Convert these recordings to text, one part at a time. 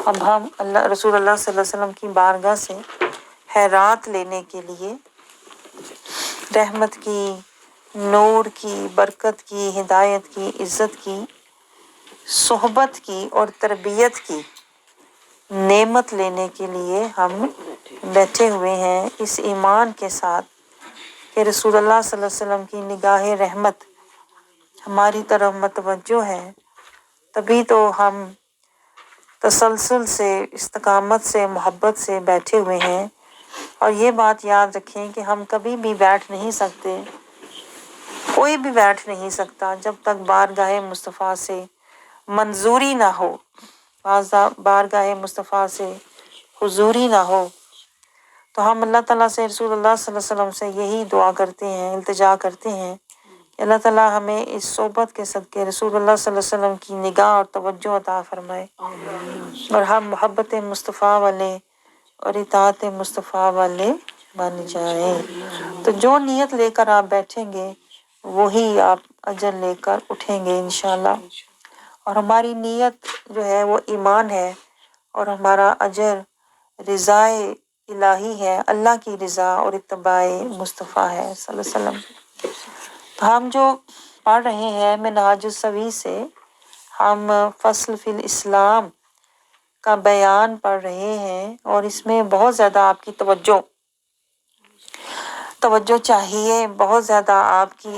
اب ہم رسول اللہ صلی اللہ علیہ وسلم کی بارگاہ سے خیرات لینے کے لیے رحمت کی، نور کی، برکت کی، ہدایت کی، عزت کی، صحبت کی اور تربیت کی نعمت لینے کے لیے ہم بیٹھے ہوئے ہیں، اس ایمان کے ساتھ کہ رسول اللہ صلی اللہ علیہ وسلم کی نگاہ رحمت ہماری طرف متوجہ ہے، تبھی تو ہم تسلسل سے، استقامت سے، محبت سے بیٹھے ہوئے ہیں۔ اور یہ بات یاد رکھیں کہ ہم کبھی بھی بیٹھ نہیں سکتے، کوئی بھی بیٹھ نہیں سکتا جب تک بارگاہ مصطفیٰ سے منظوری نہ ہو، بارگاہ مصطفیٰ سے حضوری نہ ہو۔ تو ہم اللہ تعالیٰ سے، رسول اللہ صلی اللہ علیہ وسلم سے یہی دعا کرتے ہیں، التجا کرتے ہیں کہ اللہ تعالیٰ ہمیں اس صحبت کے صدقے رسول اللہ صلی اللہ علیہ وسلم کی نگاہ اور توجہ عطا فرمائے، اور ہم محبت مصطفیٰ والے اور اطاعت مصطفیٰ والے بن جائیں۔ تو جو نیت لے کر آپ بیٹھیں گے وہی آپ اجر لے کر اٹھیں گے انشاءاللہ۔ اور ہماری نیت جو ہے وہ ایمان ہے، اور ہمارا اجر رضائے الہی ہے، اللہ کی رضا اور اتباع مصطفیٰ ہے صلی اللہ علیہ وسلم۔ تو ہم جو پڑھ رہے ہیں منہاج السوی سے، ہم فصل فی الاسلام کا بیان پڑھ رہے ہیں، اور اس میں بہت زیادہ آپ کی توجہ چاہیے، بہت زیادہ آپ کی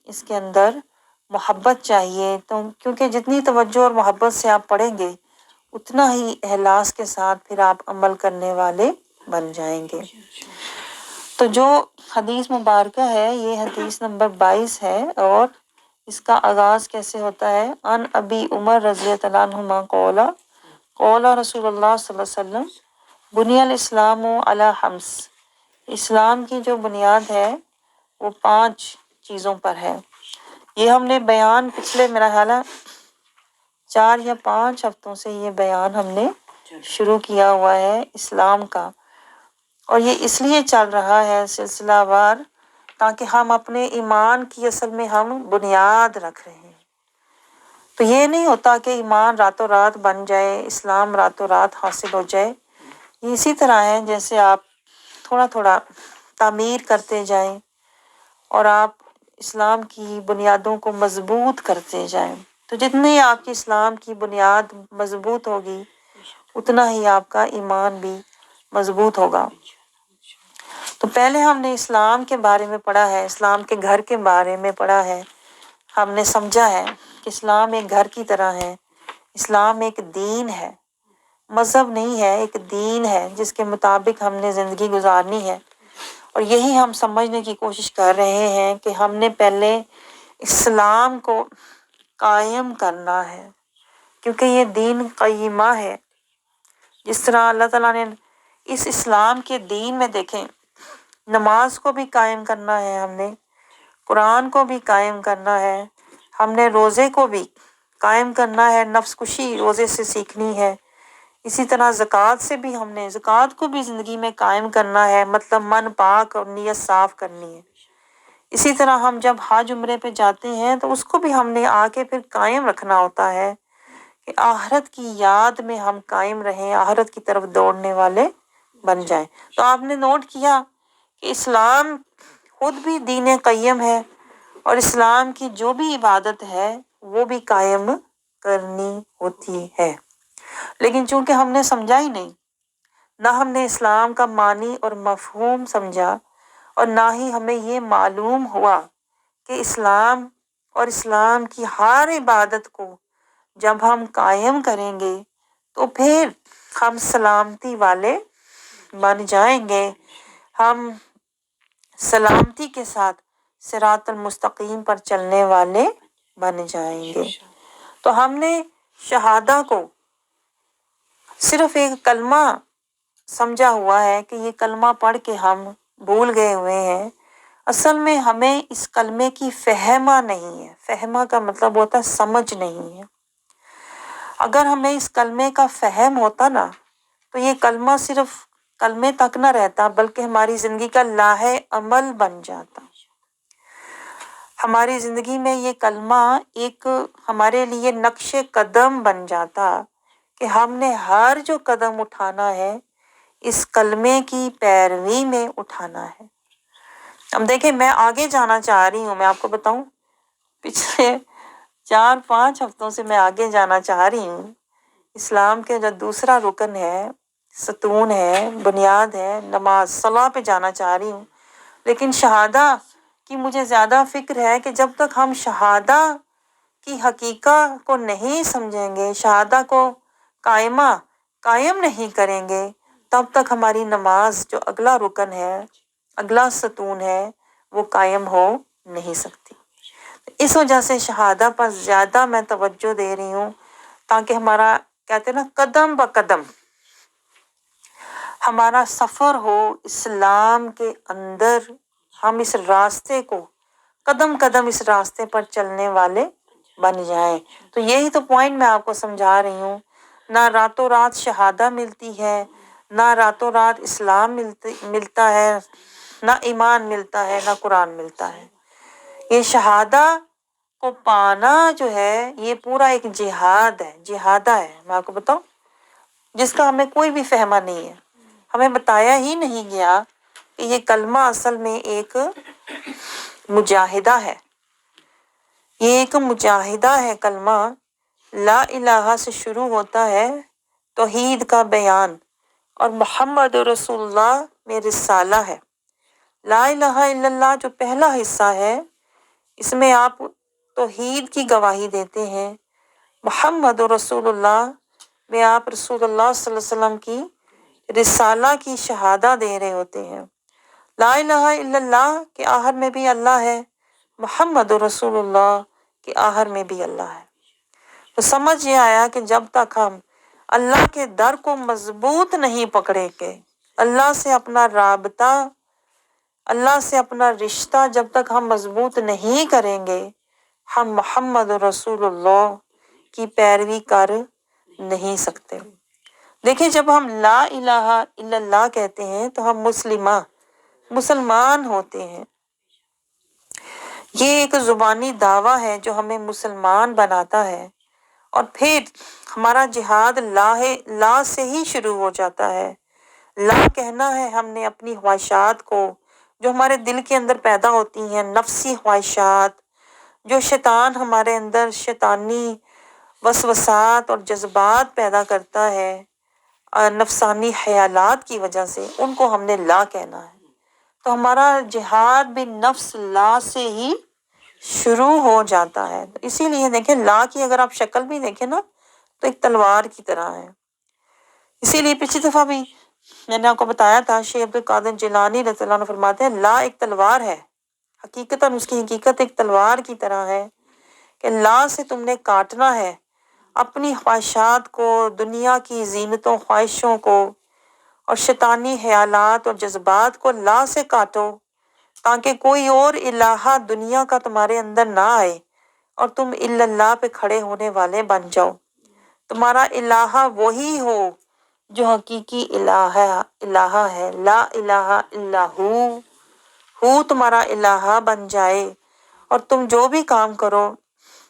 اس کے اندر محبت چاہیے، تو کیونکہ جتنی توجہ اور محبت سے آپ پڑھیں گے اتنا ہی اخلاص کے ساتھ پھر آپ عمل کرنے والے بن جائیں گے۔ تو جو حدیث مبارکہ ہے یہ حدیث نمبر 22 ہے، اور اس کا آغاز کیسے ہوتا ہے؟ ان ابی عمر رضی اللہ عنہما قول رسول اللہ صلی اللہ علیہ وسلم بنی الاسلام علی خمس، اسلام کی جو بنیاد ہے وہ 5 چیزوں پر ہے۔ یہ ہم نے بیان پچھلے میرا خیال ہے 4 یا 5 ہفتوں سے یہ بیان ہم نے شروع کیا ہوا ہے اسلام کا، اور یہ اس لیے چل رہا ہے سلسلہ وار تاکہ ہم اپنے ایمان کی اصل میں ہم بنیاد رکھ رہے ہیں۔ تو یہ نہیں ہوتا کہ ایمان راتوں رات بن جائے، اسلام راتوں رات حاصل ہو جائے۔ یہ اسی طرح ہے جیسے آپ تھوڑا تھوڑا تعمیر کرتے جائیں اور آپ اسلام کی بنیادوں کو مضبوط کرتے جائیں، تو جتنی آپ کی اسلام کی بنیاد مضبوط ہوگی اتنا ہی آپ کا ایمان بھی مضبوط ہوگا۔ تو پہلے ہم نے اسلام کے بارے میں پڑھا ہے، اسلام کے گھر کے بارے میں پڑھا ہے، ہم نے سمجھا ہے کہ اسلام ایک گھر کی طرح ہے، اسلام ایک دین ہے، مذہب نہیں ہے، ایک دین ہے جس کے مطابق ہم نے زندگی گزارنی ہے۔ اور یہی ہم سمجھنے کی کوشش کر رہے ہیں کہ ہم نے پہلے اسلام کو قائم کرنا ہے، کیونکہ یہ دین قیمہ ہے۔ جس طرح اللہ تعالیٰ نے اس اسلام کے دین میں دیکھیں، نماز کو بھی قائم کرنا ہے، ہم نے قرآن کو بھی قائم کرنا ہے، ہم نے روزے کو بھی قائم کرنا ہے، نفس کشی روزے سے سیکھنی ہے۔ اسی طرح زکوٰۃ سے بھی ہم نے زکوٰۃ کو بھی زندگی میں قائم کرنا ہے، مطلب من پاک اور نیت صاف کرنی ہے۔ اسی طرح ہم جب حج عمرے پہ جاتے ہیں تو اس کو بھی ہم نے آ کے پھر قائم رکھنا ہوتا ہے کہ آخرت کی یاد میں ہم قائم رہیں، آخرت کی طرف دوڑنے والے بن جائیں۔ تو آپ نے نوٹ کیا کہ اسلام خود بھی دین قیم ہے، اور اسلام کی جو بھی عبادت ہے وہ بھی قائم کرنی ہوتی ہے، لیکن چونکہ ہم نے سمجھا ہی نہیں، نہ ہم نے اسلام کا معنی اور مفہوم سمجھا، اور نہ ہی ہمیں یہ معلوم ہوا کہ اسلام اور اسلام کی ہر عبادت کو جب ہم قائم کریں گے تو پھر ہم سلامتی والے بن جائیں گے، ہم سلامتی کے ساتھ صراط المستقیم پر چلنے والے بن جائیں گے۔ تو ہم نے شہادہ کو صرف ایک کلمہ سمجھا ہوا ہے کہ یہ کلمہ پڑھ کے ہم بھول گئے ہوئے ہیں، اصل میں ہمیں اس کلمے کی فہمہ نہیں ہے۔ فہمہ کا مطلب ہوتا ہے سمجھ نہیں ہے۔ اگر ہمیں اس کلمے کا فہم ہوتا نا تو یہ کلمہ صرف کلمے تک نہ رہتا بلکہ ہماری زندگی کا لائحہ عمل بن جاتا۔ ہماری زندگی میں یہ کلمہ ایک ہمارے لیے نقش قدم بن جاتا کہ ہم نے ہر جو قدم اٹھانا ہے اس کلمے کی پیروی میں اٹھانا ہے۔ اب دیکھیں میں آگے جانا چاہ رہی ہوں، میں آپ کو بتاؤں پچھلے 4-5 ہفتوں سے میں آگے جانا چاہ رہی ہوں۔ اسلام کے جو دوسرا رکن ہے، ستون ہے، بنیاد ہے، نماز صلاح پہ جانا چاہ رہی ہوں، لیکن شہادہ کی مجھے زیادہ فکر ہے کہ جب تک ہم شہادہ کی حقیقت کو نہیں سمجھیں گے، شہادہ کو قائم نہیں کریں گے، تب تک ہماری نماز جو اگلا رکن ہے، اگلا ستون ہے، وہ قائم ہو نہیں سکتی۔ اس وجہ سے شہادہ پر زیادہ میں توجہ دے رہی ہوں، تاکہ ہمارا کہتے ہیں نا قدم بہ قدم ہمارا سفر ہو اسلام کے اندر، ہم اس راستے کو قدم قدم اس راستے پر چلنے والے بن جائیں۔ تو یہی تو پوائنٹ میں آپ کو سمجھا رہی ہوں، نہ راتوں رات شہادہ ملتی ہے، نہ راتوں رات اسلام ملتا ہے، نہ ایمان ملتا ہے، نہ قرآن ملتا ہے۔ یہ شہادہ کو پانا جو ہے یہ پورا ایک جہادہ ہے، میں آپ کو بتاؤں جس کا ہمیں کوئی بھی فہمہ نہیں ہے، ہمیں بتایا ہی نہیں گیا کہ یہ کلمہ اصل میں ایک مجاہدہ ہے، یہ ایک مجاہدہ ہے۔ کلمہ لا الہ سے شروع ہوتا ہے، توحید کا بیان، اور محمد رسول اللہ میں رسالہ ہے۔ لا الہ الا اللہ جو پہلا حصہ ہے، اس میں آپ توحید کی گواہی دیتے ہیں، محمد رسول اللہ میں آپ رسول اللہ صلی اللہ علیہ وسلم کی رسالہ کی شہادہ دے رہے ہوتے ہیں۔ لا الہ الا اللہ کے آخر میں بھی اللہ ہے، محمد رسول اللہ کے آخر میں بھی اللہ ہے۔ تو سمجھ یہ آیا کہ جب تک ہم اللہ کے در کو مضبوط نہیں پکڑیں گے، اللہ سے اپنا رابطہ، اللہ سے اپنا رشتہ جب تک ہم مضبوط نہیں کریں گے، ہم محمد رسول اللہ کی پیروی کر نہیں سکتے۔ دیکھیں جب ہم لا الہ الا اللہ کہتے ہیں تو ہم مسلمان ہوتے ہیں۔ یہ ایک زبانی دعویٰ ہے جو ہمیں مسلمان بناتا ہے، اور پھر ہمارا جہاد لا سے ہی شروع ہو جاتا ہے۔ لا کہنا ہے ہم نے اپنی خواہشات کو، جو ہمارے دل کے اندر پیدا ہوتی ہیں، نفسی خواہشات، جو شیطان ہمارے اندر شیطانی وسوسات اور جذبات پیدا کرتا ہے نفسانی خیالات کی وجہ سے، ان کو ہم نے لا کہنا ہے۔ تو ہمارا جہاد بھی نفس لا سے ہی شروع ہو جاتا ہے۔ اسی لیے دیکھیں لا کی اگر آپ شکل بھی دیکھیں نا تو ایک تلوار کی طرح ہے۔ اسی لیے پچھلی دفعہ بھی میں نے آپ کو بتایا تھا، شیخ عبد القادر جیلانی رضی اللہ عنہ فرماتے ہیں لا ایک تلوار ہے، حقیقتاً اس کی حقیقت ایک تلوار کی طرح ہے کہ لا سے تم نے کاٹنا ہے اپنی خواہشات کو، دنیا کی زینتوں خواہشوں کو، اور شیطانی خیالات اور جذبات کو لا سے کاٹو، تاکہ کوئی اور الہ دنیا کا تمہارے اندر نہ آئے اور تم الا اللہ پہ کھڑے ہونے والے بن جاؤ۔ تمہارا الہ وہی ہو جو حقیقی الہ ہے، لا الہ الا ہو تمہارا الہ بن جائے، اور تم جو بھی کام کرو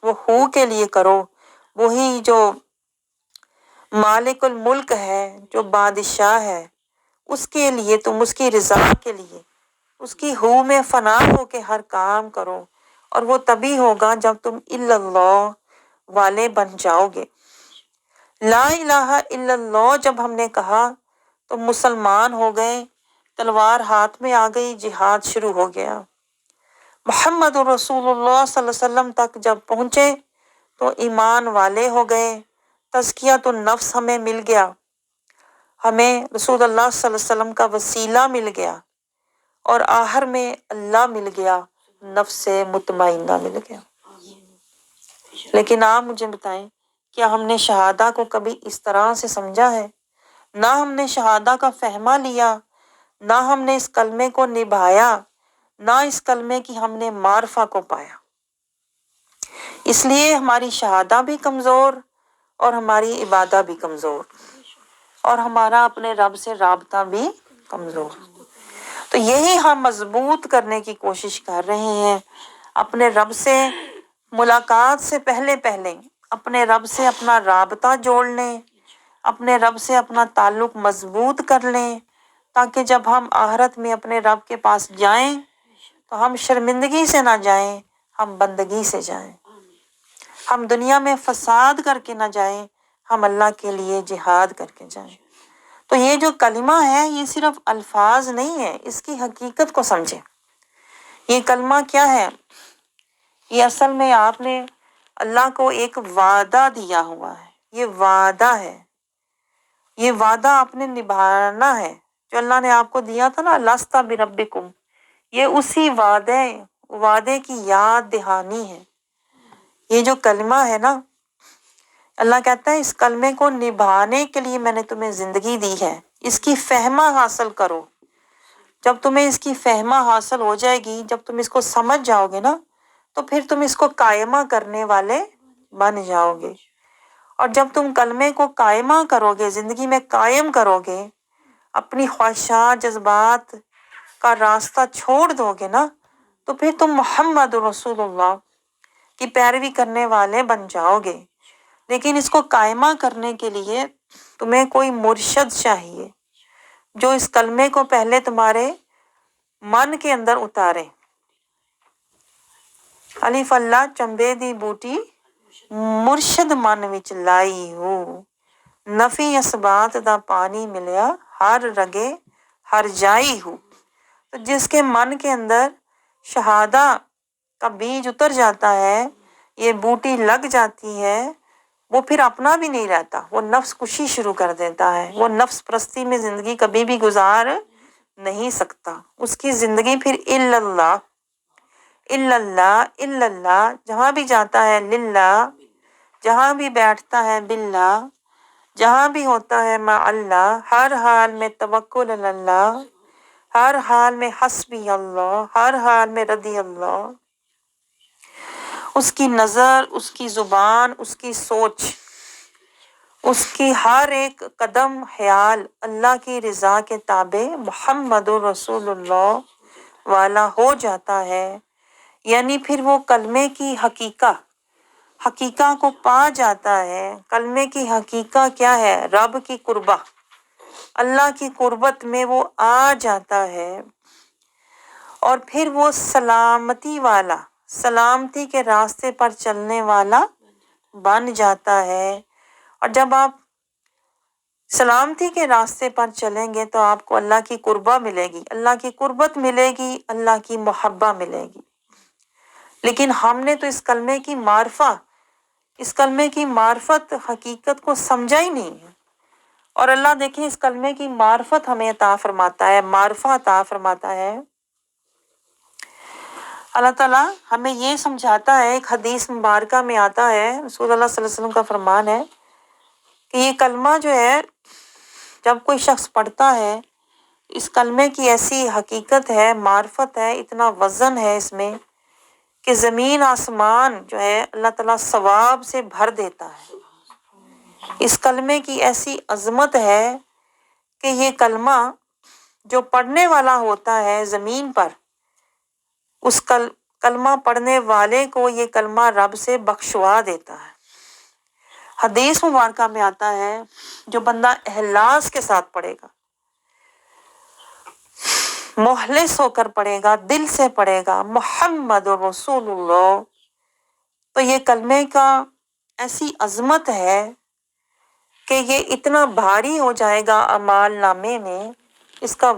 وہ ہو کے لیے کرو، وہی جو مالک الملک ہے، جو بادشاہ ہے، اس کے لیے تم اس کی رضا کے لیے اس کی ہو میں فنا ہو کے ہر کام کرو، اور وہ تبھی ہوگا جب تم الا اللہ والے بن جاؤ گے۔ لا الہ الا اللہ جب ہم نے کہا تو مسلمان ہو گئے، تلوار ہاتھ میں آ گئی، جہاد شروع ہو گیا۔ محمد رسول اللہ صلی اللہ علیہ وسلم تک جب پہنچے تو ایمان والے ہو گئے، تزکیۃ النفس ہمیں مل گیا، ہمیں رسول اللہ صلی اللہ علیہ وسلم کا وسیلہ مل گیا، اور آخر میں اللہ مل گیا، نفس مطمئنہ مل گیا۔ لیکن آپ مجھے بتائیں کیا ہم نے شہادہ کو کبھی اس طرح سے سمجھا ہے؟ نہ ہم نے شہادہ کا فہمہ لیا، نہ ہم نے اس کلمے کو نبھایا، نہ اس کلمے کی ہم نے معرفہ کو پایا۔ اس لیے ہماری شہادہ بھی کمزور اور ہماری عبادہ بھی کمزور، اور ہمارا اپنے رب سے رابطہ بھی کمزور۔ تو یہی ہم مضبوط کرنے کی کوشش کر رہے ہیں، اپنے رب سے ملاقات سے پہلے اپنے رب سے اپنا رابطہ جوڑ لیں، اپنے رب سے اپنا تعلق مضبوط کر لیں، تاکہ جب ہم آخرت میں اپنے رب کے پاس جائیں تو ہم شرمندگی سے نہ جائیں، ہم بندگی سے جائیں، ہم دنیا میں فساد کر کے نہ جائیں، ہم اللہ کے لیے جہاد کر کے جائیں۔ تو یہ جو کلمہ ہے یہ صرف الفاظ نہیں ہے، اس کی حقیقت کو سمجھیں۔ یہ کلمہ کیا ہے؟ یہ اصل میں آپ نے اللہ کو ایک وعدہ دیا ہوا ہے، یہ وعدہ ہے، یہ وعدہ آپ نے نبھانا ہے۔ جو اللہ نے آپ کو دیا تھا نا، لست بربکم، یہ اسی وعدے کی یاد دہانی ہے۔ یہ جو کلمہ ہے نا، اللہ کہتا ہے اس کلمے کو نبھانے کے لیے میں نے تمہیں زندگی دی ہے، اس کی فہمہ حاصل کرو۔ جب تمہیں اس کی فہمہ حاصل ہو جائے گی، جب تم اس کو سمجھ جاؤ گے نا، تو پھر تم اس کو قائمہ کرنے والے بن جاؤ گے۔ اور جب تم کلمے کو قائمہ کرو گے، زندگی میں قائم کرو گے، اپنی خواہشات جذبات کا راستہ چھوڑ دو گے نا، تو پھر تم محمد رسول اللہ کی پیروی کرنے والے بن جاؤ گے۔ لیکن اس کو قائمہ کرنے کے لیے تمہیں کوئی مرشد چاہیے، جو اس کلمے کو پہلے تمہارے من کے اندر اتارے۔ الف اللہ چمبے دی بوٹی مرشد من وچ لائی ہو، نفی اسبات دا پانی ملیا ہر رگے ہر جائی ہو۔ تو جس کے من کے اندر شہادہ کا بیج اتر جاتا ہے، یہ بوٹی لگ جاتی ہے، وہ پھر اپنا بھی نہیں رہتا، وہ نفس کشی شروع کر دیتا ہے، وہ نفس پرستی میں زندگی کبھی بھی گزار نہیں سکتا۔ اس کی زندگی پھر الا اللہ الا اللہ الا اللہ، جہاں بھی جاتا ہے للہ، جہاں بھی بیٹھتا ہے باللہ، جہاں بھی ہوتا ہے مع اللہ، ہر حال میں توکل علی اللہ، ہر حال میں حسبی اللہ، ہر حال میں رضی اللہ۔ اس کی نظر، اس کی زبان، اس کی سوچ، اس کی ہر ایک قدم خیال اللہ کی رضا کے تابع محمد رسول اللہ والا ہو جاتا ہے۔ یعنی پھر وہ کلمے کی حقیقت کو پا جاتا ہے۔ کلمے کی حقیقت کیا ہے؟ رب کی قربہ، اللہ کی قربت میں وہ آ جاتا ہے، اور پھر وہ سلامتی کے راستے پر چلنے والا بن جاتا ہے۔ اور جب آپ سلامتی کے راستے پر چلیں گے تو آپ کو اللہ کی قربہ ملے گی، اللہ کی قربت ملے گی، اللہ کی محبت ملے گی۔ لیکن ہم نے تو اس کلمے کی معرفت حقیقت کو سمجھا ہی نہیں ہے۔ اور اللہ دیکھیں اس کلمے کی معرفت ہمیں عطا فرماتا ہے، معرفت عطا فرماتا ہے۔ اللہ تعالیٰ ہمیں یہ سمجھاتا ہے، ایک حدیث مبارکہ میں آتا ہے، رسول اللہ صلی اللہ علیہ وسلم کا فرمان ہے کہ یہ کلمہ جو ہے جب کوئی شخص پڑھتا ہے، اس کلمے کی ایسی حقیقت ہے، معرفت ہے، اتنا وزن ہے اس میں کہ زمین آسمان جو ہے اللہ تعالیٰ ثواب سے بھر دیتا ہے۔ اس کلمے کی ایسی عظمت ہے کہ یہ کلمہ جو پڑھنے والا ہوتا ہے زمین پر، اس کلمہ پڑھنے والے کو یہ کلمہ رب سے بخشوا دیتا ہے۔ حدیث مبارکہ میں آتا ہے جو بندہ اخلاص کے ساتھ پڑھے گا، مخلص ہو کر پڑھے گا، دل سے پڑھے گا محمد رسول اللہ، تو یہ کلمے کا ایسی عظمت ہے کہ یہ اتنا بھاری ہو جائے گا اعمال نامے میں، اس کا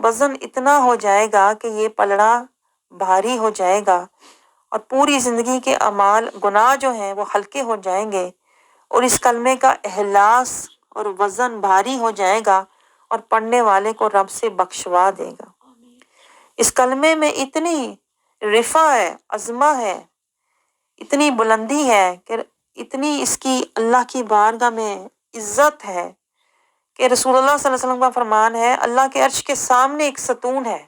وزن اتنا ہو جائے گا کہ یہ پلڑا بھاری ہو جائے گا، اور پوری زندگی کے اعمال گناہ جو ہیں وہ ہلکے ہو جائیں گے، اور اس کلمے کا اخلاص اور وزن بھاری ہو جائے گا، اور پڑھنے والے کو رب سے بخشوا دے گا۔ اس کلمے میں اتنی رفع ہے، عظمت ہے، اتنی بلندی ہے، کہ اتنی اس کی اللہ کی بارگاہ میں عزت ہے کہ رسول اللہ صلی اللہ علیہ وسلم کا فرمان ہے، اللہ کے عرش کے سامنے ایک ستون ہے،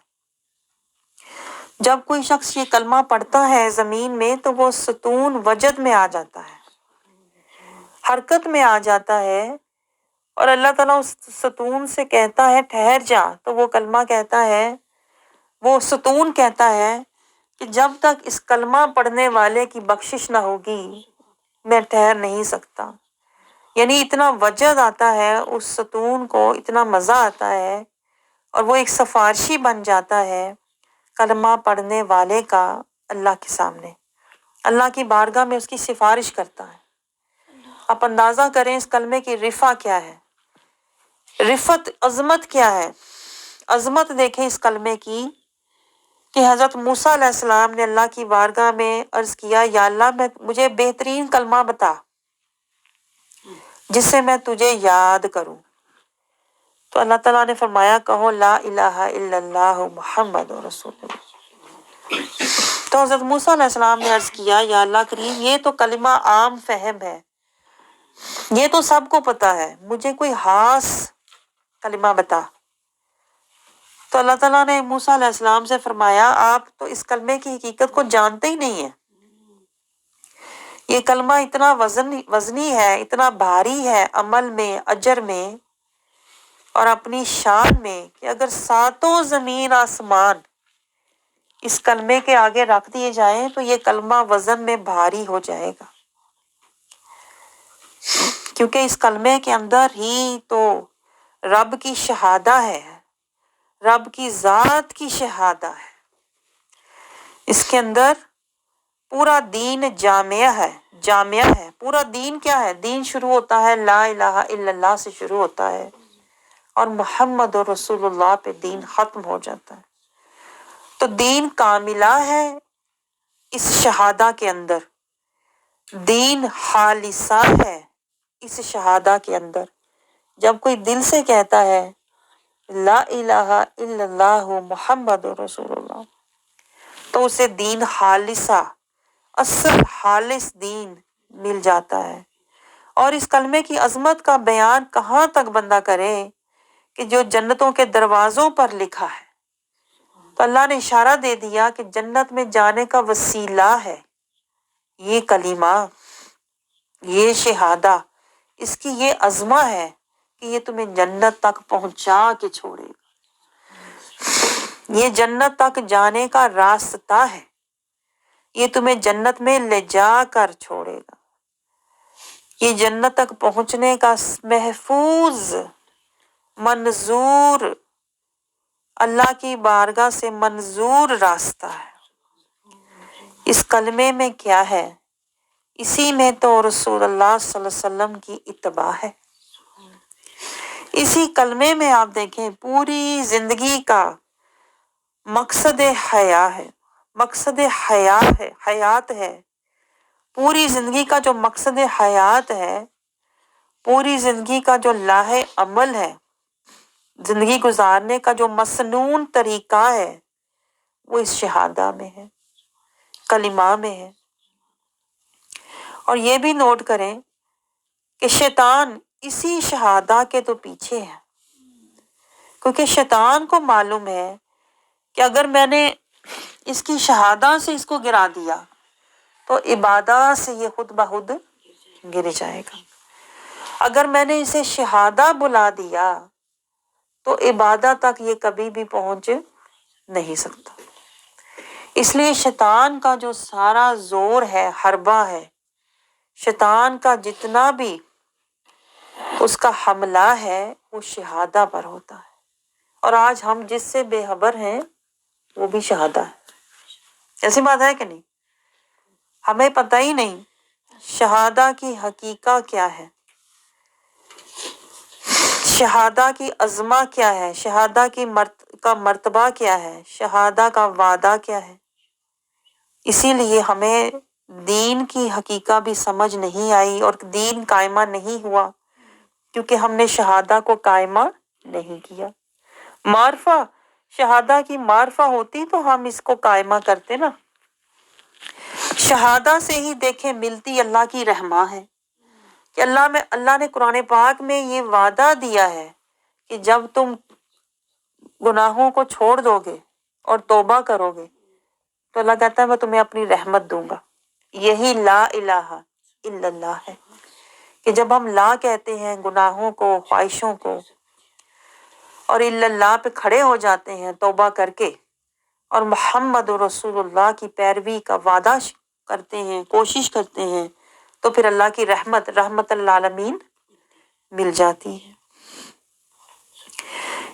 جب کوئی شخص یہ کلمہ پڑھتا ہے زمین میں تو وہ ستون وجد میں آ جاتا ہے، حرکت میں آ جاتا ہے، اور اللہ تعالیٰ اس ستون سے کہتا ہے ٹھہر جا، تو وہ کلمہ کہتا ہے، وہ ستون کہتا ہے کہ جب تک اس کلمہ پڑھنے والے کی بخشش نہ ہوگی میں ٹھہر نہیں سکتا۔ یعنی اتنا وجد آتا ہے اس ستون کو، اتنا مزہ آتا ہے، اور وہ ایک سفارشی بن جاتا ہے کلمہ پڑھنے والے کا اللہ کے سامنے، اللہ کی بارگاہ میں اس کی سفارش کرتا ہے۔ آپ اندازہ کریں اس کلمے کی رفع کیا ہے، رفت، عظمت کیا ہے۔ عظمت دیکھیں اس کلمے کی کہ حضرت موسیٰ علیہ السلام نے اللہ کی بارگاہ میں عرض کیا، یا اللہ مجھے بہترین کلمہ بتا جس سے میں تجھے یاد کروں۔ تو اللہ تعالیٰ نے فرمایا کہو لا الہ الا اللہ محمد رسول اللہ۔ تو حضرت موسیٰ علیہ السلام نے عرض کیا، یا اللہ کریم یہ تو کلمہ عام فہم ہے، یہ تو سب کو پتا ہے، مجھے کوئی خاص کلمہ بتا۔ تو اللہ تعالیٰ نے موسیٰ علیہ السلام سے فرمایا آپ تو اس کلمے کی حقیقت کو جانتے ہی نہیں ہیں، یہ کلمہ اتنا وزنی ہے، اتنا بھاری ہے عمل میں، اجر میں اور اپنی شان میں، کہ اگر ساتوں زمین آسمان اس کلمے کے آگے رکھ دیے جائیں تو یہ کلمہ وزن میں بھاری ہو جائے گا، کیونکہ اس کلمے کے اندر ہی تو رب کی شہادہ ہے، رب کی ذات کی شہادہ ہے، اس کے اندر پورا دین جامعہ ہے۔ پورا دین کیا ہے؟ دین شروع ہوتا ہے لا الہ الا اللہ سے شروع ہوتا ہے اور محمد رسول اللہ پہ دین ختم ہو جاتا ہے۔ تو دین کاملہ ہے اس شہادہ کے اندر، دین خالصہ ہے اس شہادہ کے اندر۔ جب کوئی دل سے کہتا ہے لا الہ الا اللہ محمد رسول اللہ تو اسے دین خالصہ، اصل خالص دین مل جاتا ہے۔ اور اس کلمے کی عظمت کا بیان کہاں تک بندہ کرے کہ جو جنتوں کے دروازوں پر لکھا ہے، تو اللہ نے اشارہ دے دیا کہ جنت میں جانے کا وسیلہ ہے یہ کلمہ، یہ شہادہ، اس کی یہ عظمت ہے کہ یہ تمہیں جنت تک پہنچا کے چھوڑے گا، یہ جنت تک جانے کا راستہ ہے، یہ تمہیں جنت میں لے جا کر چھوڑے گا، یہ جنت تک پہنچنے کا محفوظ، منظور، اللہ کی بارگاہ سے منظور راستہ ہے۔ اس کلمے میں کیا ہے؟ اسی میں تو رسول اللہ صلی اللہ علیہ وسلم کی اتباع ہے۔ اسی کلمے میں آپ دیکھیں پوری زندگی کا مقصد حیات ہے، پوری زندگی کا جو مقصد حیات ہے، پوری زندگی کا جو لاہ عمل ہے، زندگی گزارنے کا جو مسنون طریقہ ہے، وہ اس شہادہ میں ہے، کلمہ میں ہے۔ اور یہ بھی نوٹ کریں کہ شیطان اسی شہادہ کے تو پیچھے ہے، کیونکہ شیطان کو معلوم ہے کہ اگر میں نے اس کی شہادہ سے اس کو گرا دیا تو عبادات سے یہ خود بخود گر جائے گا، اگر میں نے اسے شہادہ بلا دیا تو عبادت تک یہ کبھی بھی پہنچ نہیں سکتا۔ اس لیے شیطان کا جو سارا زور ہے، حربہ ہے، شیطان کا جتنا بھی اس کا حملہ ہے وہ شہادہ پر ہوتا ہے۔ اور آج ہم جس سے بے خبر ہیں وہ بھی شہادہ ہے، ایسی بات ہے کہ نہیں؟ ہمیں پتہ ہی نہیں شہادہ کی حقیقت کیا ہے، شہادہ کی عظمت کیا ہے، شہادہ کا مرتبہ کیا ہے، شہادہ کا وعدہ کیا ہے۔ اسی لیے ہمیں دین کی حقیقت بھی سمجھ نہیں آئی اور دین قائمہ نہیں ہوا، کیونکہ ہم نے شہادہ کو قائمہ نہیں کیا۔ معرفہ، شہادہ کی معرفہ ہوتی تو ہم اس کو قائمہ کرتے نا۔ شہادہ سے ہی دیکھیں ملتی اللہ کی رحمہ ہے کہ اللہ نے قرآن پاک میں یہ وعدہ دیا ہے کہ جب تم گناہوں کو چھوڑ دو گے اور توبہ کرو گے تو اللہ کہتا ہے میں تمہیں اپنی رحمت دوں گا۔ یہی لا الہ الا اللہ ہے کہ جب ہم لا کہتے ہیں گناہوں کو، خواہشوں کو، اور الا اللہ پہ کھڑے ہو جاتے ہیں توبہ کر کے اور محمد رسول اللہ کی پیروی کا وعدہ کرتے ہیں، کوشش کرتے ہیں، تو پھر اللہ کی رحمت للعالمین مل جاتی ہے۔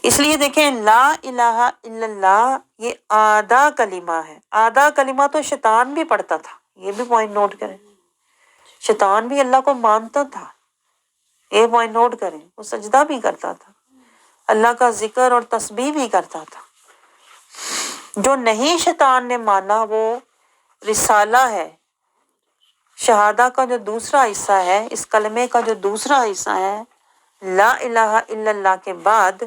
اس لیے دیکھیں لا الہ الا اللہ یہ آدھا کلمہ ہے۔ آدھا کلمہ تو شیطان بھی پڑھتا تھا، یہ بھی پوائنٹ نوٹ کریں، شیطان بھی اللہ کو مانتا تھا، یہ پوائنٹ نوٹ کریں، وہ سجدہ بھی کرتا تھا، اللہ کا ذکر اور تسبیح بھی کرتا تھا۔ جو نہیں شیطان نے مانا وہ رسالہ ہے، شہادہ کا جو دوسرا حصہ ہے، اس کلمے کا جو دوسرا حصہ ہے، لا الہ الا اللہ کے بعد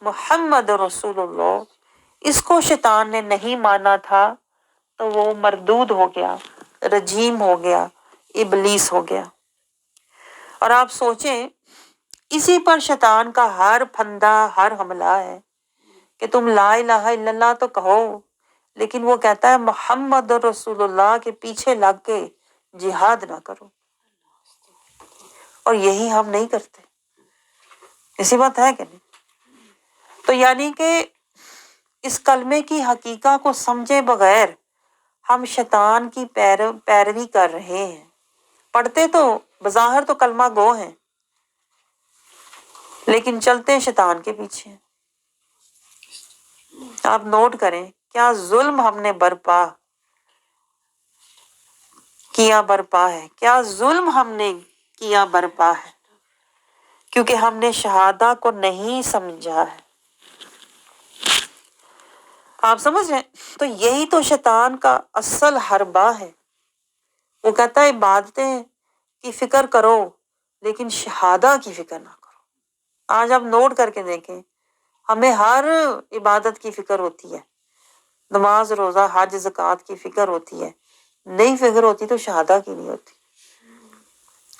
محمد رسول اللہ، اس کو شیطان نے نہیں مانا تھا تو وہ مردود ہو گیا، رجیم ہو گیا، ابلیس ہو گیا۔ اور آپ سوچیں اسی پر شیطان کا ہر پھندا، ہر حملہ ہے کہ تم لا الہ الا اللہ تو کہو، لیکن وہ کہتا ہے محمد رسول اللہ کے پیچھے لگ کے جہاد نہ کرو، اور یہی ہم نہیں کرتے۔ ایسی بات ہے کہ نہیں؟ تو یعنی کہ اس کلمے کی حقیقت کو سمجھے بغیر ہم شیطان کی پیروی کر رہے ہیں۔ پڑھتے تو بظاہر تو کلمہ گو ہیں، لیکن چلتے شیطان کے پیچھے۔ آپ نوٹ کریں کیا ظلم ہم نے برپا ہے، کیا ظلم ہم نے کیا برپا ہے، کیونکہ ہم نے شہادہ کو نہیں سمجھا ہے۔ آپ سمجھ رہے ہیں؟ تو یہی تو شیطان کا اصل حربہ ہے۔ وہ کہتا ہے عبادتیں کی فکر کرو لیکن شہادہ کی فکر نہ کرو۔ آج آپ نوٹ کر کے دیکھیں، ہمیں ہر عبادت کی فکر ہوتی ہے، نماز روزہ حج زکوٰۃ کی فکر ہوتی ہے، نہیں فکر ہوتی تو شہادہ کی نہیں ہوتی۔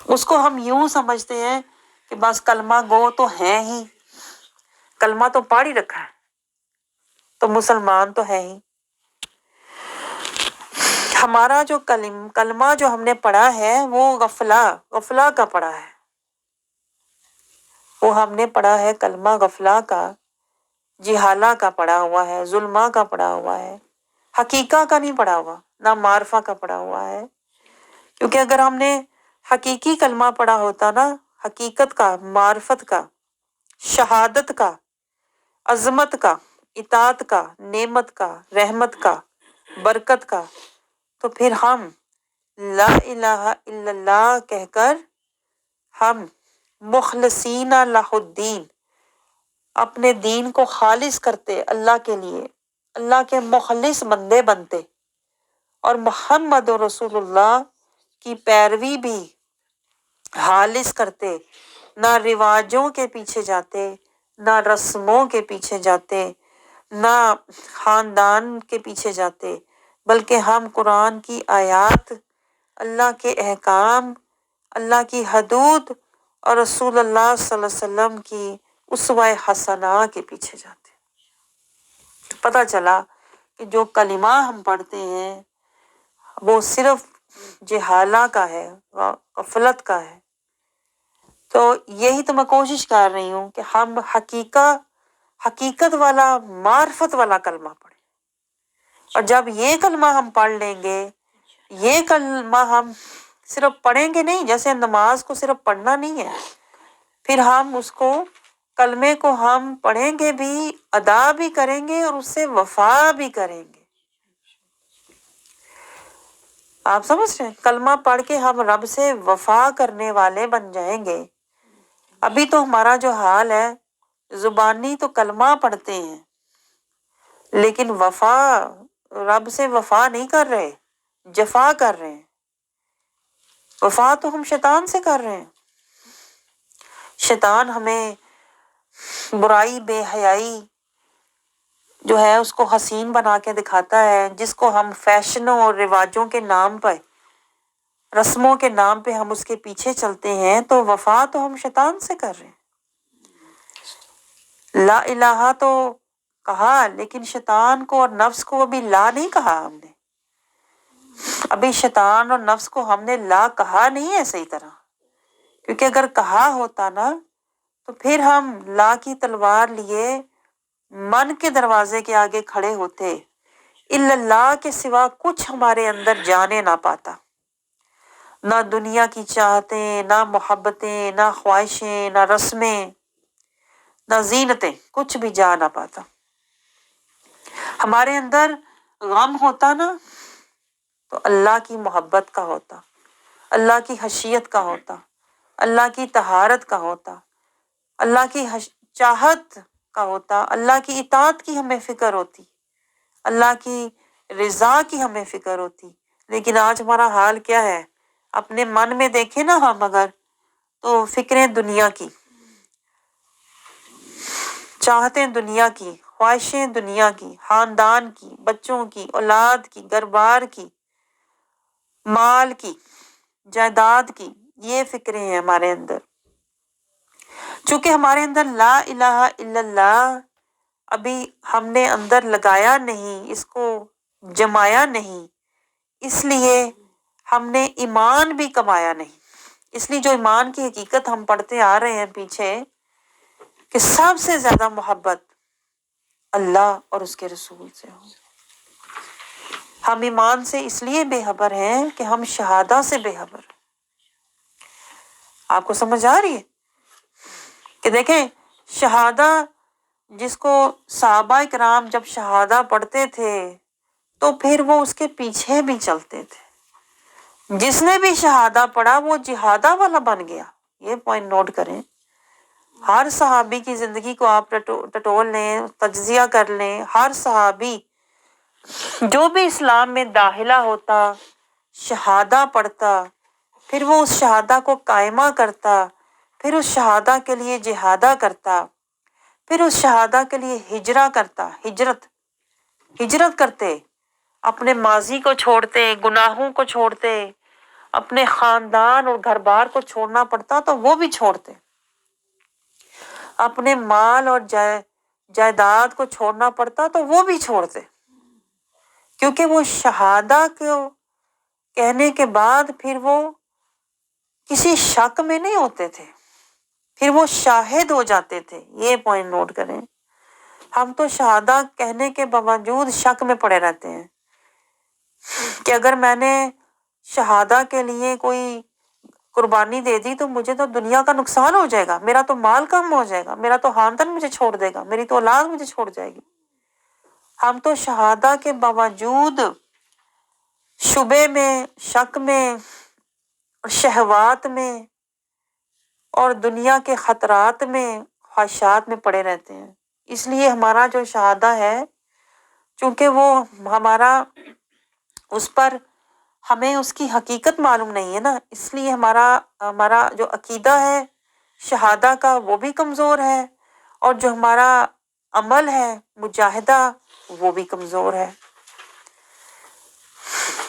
اس کو ہم یوں سمجھتے ہیں کہ بس کلمہ گو تو ہے ہی، کلمہ تو پڑھ ہی رکھا ہے تو مسلمان تو ہے ہی۔ ہمارا جو کلمہ جو ہم نے پڑھا ہے وہ غفلہ کا پڑھا ہے، وہ ہم نے پڑھا ہے کلمہ غفلہ کا، جہالہ کا پڑھا ہوا ہے، ظلمہ کا پڑھا ہوا ہے، حقیقہ کا نہیں پڑھا ہوا، نہ معرفہ کا پڑھا ہوا ہے۔ کیونکہ اگر ہم نے حقیقی کلمہ پڑھا ہوتا نا، حقیقت کا، معرفت کا، شہادت کا، عظمت کا، اطاعت کا، نعمت کا، رحمت کا، برکت کا، تو پھر ہم لا الہ الا اللہ کہہ کر ہم مخلصین لہ الدین، اپنے دین کو خالص کرتے اللہ کے لیے، اللہ کے مخلص بندے بنتے، اور محمد رسول اللہ کی پیروی بھی خالص کرتے، نہ رواجوں کے پیچھے جاتے، نہ رسموں کے پیچھے جاتے، نہ خاندان کے پیچھے جاتے، بلکہ ہم قرآن کی آیات، اللہ کے احکام، اللہ کی حدود اور رسول اللہ صلی اللہ علیہ وسلم کی اسوہ حسنہ کے پیچھے جاتے۔ پتہ چلا کہ جو کلمہ ہم پڑھتے ہیں وہ صرف جہالہ کا ہے، غفلت کا ہے۔ تو یہی تو میں کوشش کر رہی ہوں کہ ہم حقیقت والا، معرفت والا کلمہ پڑھیں، اور جب یہ کلمہ ہم پڑھ لیں گے، یہ کلمہ ہم صرف پڑھیں گے نہیں، جیسے نماز کو صرف پڑھنا نہیں ہے، پھر ہم اس کو، کلمے کو ہم پڑھیں گے بھی، ادا بھی کریں گے، اور اس سے وفا بھی کریں گے۔ آپ سمجھ رہے ہیں؟ کلمہ پڑھ کے ہم رب سے وفا کرنے والے بن جائیں گے۔ ابھی تو ہمارا جو حال ہے، زبانی تو کلمہ پڑھتے ہیں لیکن رب سے وفا نہیں کر رہے، جفا کر رہے ہیں۔ وفا تو ہم شیطان سے کر رہے ہیں۔ شیطان ہمیں برائی، بے حیائی جو ہے اس کو حسین بنا کے دکھاتا ہے، جس کو ہم فیشنوں اور رواجوں کے نام پہ، رسموں کے نام پہ ہم اس کے پیچھے چلتے ہیں، تو وفا تو ہم شیطان سے کر رہے ہیں۔ لا الہ تو کہا، لیکن شیطان کو اور نفس کو ابھی لا نہیں کہا ہم نے، ابھی شیطان اور نفس کو ہم نے لا کہا نہیں ہے صحیح طرح، کیونکہ اگر کہا ہوتا نا تو پھر ہم لا کی تلوار لیے من کے دروازے کے آگے کھڑے ہوتے، الا اللہ کے سوا کچھ ہمارے اندر جانے نہ پاتا۔ نہ دنیا کی چاہتیں، نہ محبتیں، نہ خواہشیں، نہ رسمیں، نہ زینتیں، کچھ بھی جا نہ پاتا۔ ہمارے اندر غم ہوتا نا تو اللہ کی محبت کا ہوتا، اللہ کی خشیت کا ہوتا، اللہ کی طہارت کا ہوتا، اللہ کی چاہت کا ہوتا، اللہ کی اطاعت کی ہمیں فکر ہوتی، اللہ کی رضا کی ہمیں فکر ہوتی۔ لیکن آج ہمارا حال کیا ہے؟ اپنے من میں دیکھیں نا ہم اگر، تو فکریں دنیا کی، چاہتیں دنیا کی، خواہشیں دنیا کی، خاندان کی، بچوں کی، اولاد کی، گھر بار کی، مال کی، جائیداد کی، یہ فکریں ہیں ہمارے اندر۔ چونکہ ہمارے اندر لا الہ الا اللہ ابھی ہم نے اندر لگایا نہیں، اس کو جمایا نہیں، اس لیے ہم نے ایمان بھی کمایا نہیں۔ اس لیے جو ایمان کی حقیقت ہم پڑھتے آ رہے ہیں پیچھے، کہ سب سے زیادہ محبت اللہ اور اس کے رسول سے ہو۔ ہم ایمان سے اس لیے بے خبر ہیں کہ ہم شہادہ سے بے خبر۔ آپ کو سمجھ آ رہی ہے کہ دیکھیں شہادہ، جس کو صحابہ کرام جب شہادہ پڑھتے تھے تو پھر وہ اس کے پیچھے بھی چلتے تھے۔ جس نے بھی شہادہ پڑھا وہ جہادہ والا بن گیا۔ یہ پوائنٹ نوٹ کریں۔ ہر صحابی کی زندگی کو آپ ٹٹول لیں، تجزیہ کر لیں، ہر صحابی جو بھی اسلام میں داخلہ ہوتا، شہادہ پڑھتا، پھر وہ اس شہادہ کو قائمہ کرتا، پھر اس شہادہ کے لیے جہادہ کرتا، پھر اس شہادہ کے لیے ہجرت کرتے، اپنے ماضی کو چھوڑتے، گناہوں کو چھوڑتے، اپنے خاندان اور گھر بار کو چھوڑنا پڑتا تو وہ بھی چھوڑتے، اپنے مال اور جائیداد کو چھوڑنا پڑتا تو وہ بھی چھوڑتے، کیونکہ وہ شہادہ کو کہنے کے بعد پھر وہ کسی شک میں نہیں ہوتے تھے، پھر وہ شاہد ہو جاتے تھے۔ یہ پوائنٹ نوٹ کریں۔ ہم تو شہادہ کہنے کے باوجود شک میں پڑے رہتے ہیں کہ اگر میں نے شہادہ کے لیے کوئی قربانی دے دی تو مجھے تو دنیا کا نقصان ہو جائے گا، میرا تو مال کم ہو جائے گا، میرا تو خاندان مجھے چھوڑ دے گا، میری تو اولاد مجھے چھوڑ جائے گی۔ ہم تو شہادہ کے باوجود شبے میں، شک میں، شہوات میں اور دنیا کے خطرات میں، خواہشات میں پڑے رہتے ہیں۔ اس لیے ہمارا جو شہادہ ہے، چونکہ وہ ہمارا اس پر ہمیں اس کی حقیقت معلوم نہیں ہے نا، اس لیے ہمارا جو عقیدہ ہے شہادہ کا وہ بھی کمزور ہے، اور جو ہمارا عمل ہے مجاہدہ وہ بھی کمزور ہے۔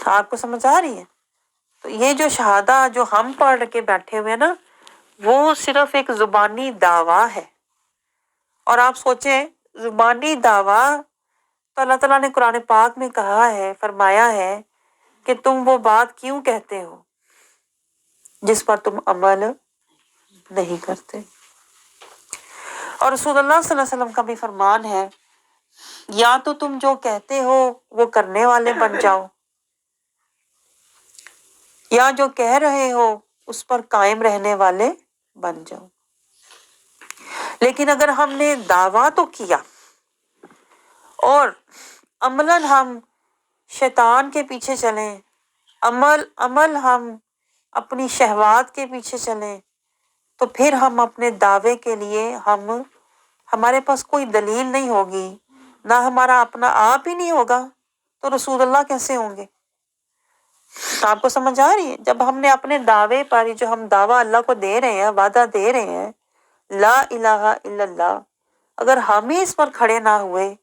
آپ کو سمجھ آ رہی ہے؟ تو یہ جو شہادہ جو ہم پڑھ کے بیٹھے ہوئے نا، وہ صرف ایک زبانی دعویٰ ہے۔ اور آپ سوچیں زبانی دعویٰ تو اللہ تعالیٰ نے قرآن پاک میں کہا ہے، فرمایا ہے کہ تم وہ بات کیوں کہتے ہو جس پر تم عمل نہیں کرتے۔ اور رسول اللہ صلی اللہ علیہ وسلم کا بھی فرمان ہے، یا تو تم جو کہتے ہو وہ کرنے والے بن جاؤ، یا جو کہہ رہے ہو اس پر قائم رہنے والے بن جاؤ۔ لیکن اگر ہم نے دعویٰ تو کیا اور عملاً ہم شیطان کے پیچھے چلیں، عمل ہم اپنی شہوات کے پیچھے چلیں، تو پھر ہم اپنے دعوے کے لیے ہمارے پاس کوئی دلیل نہیں ہوگی، نہ ہمارا اپنا آپ ہی نہیں ہوگا تو رسول اللہ کیسے ہوں گے؟ آپ کو سمجھ آ رہی ہے؟ جب ہم نے اپنے دعوے پر، جو ہم دعویٰ اللہ کو دے رہے ہیں، وعدہ دے رہے ہیں لا الہ الا اللہ، اگر ہم ہی اس پر کھڑے نہ ہوئے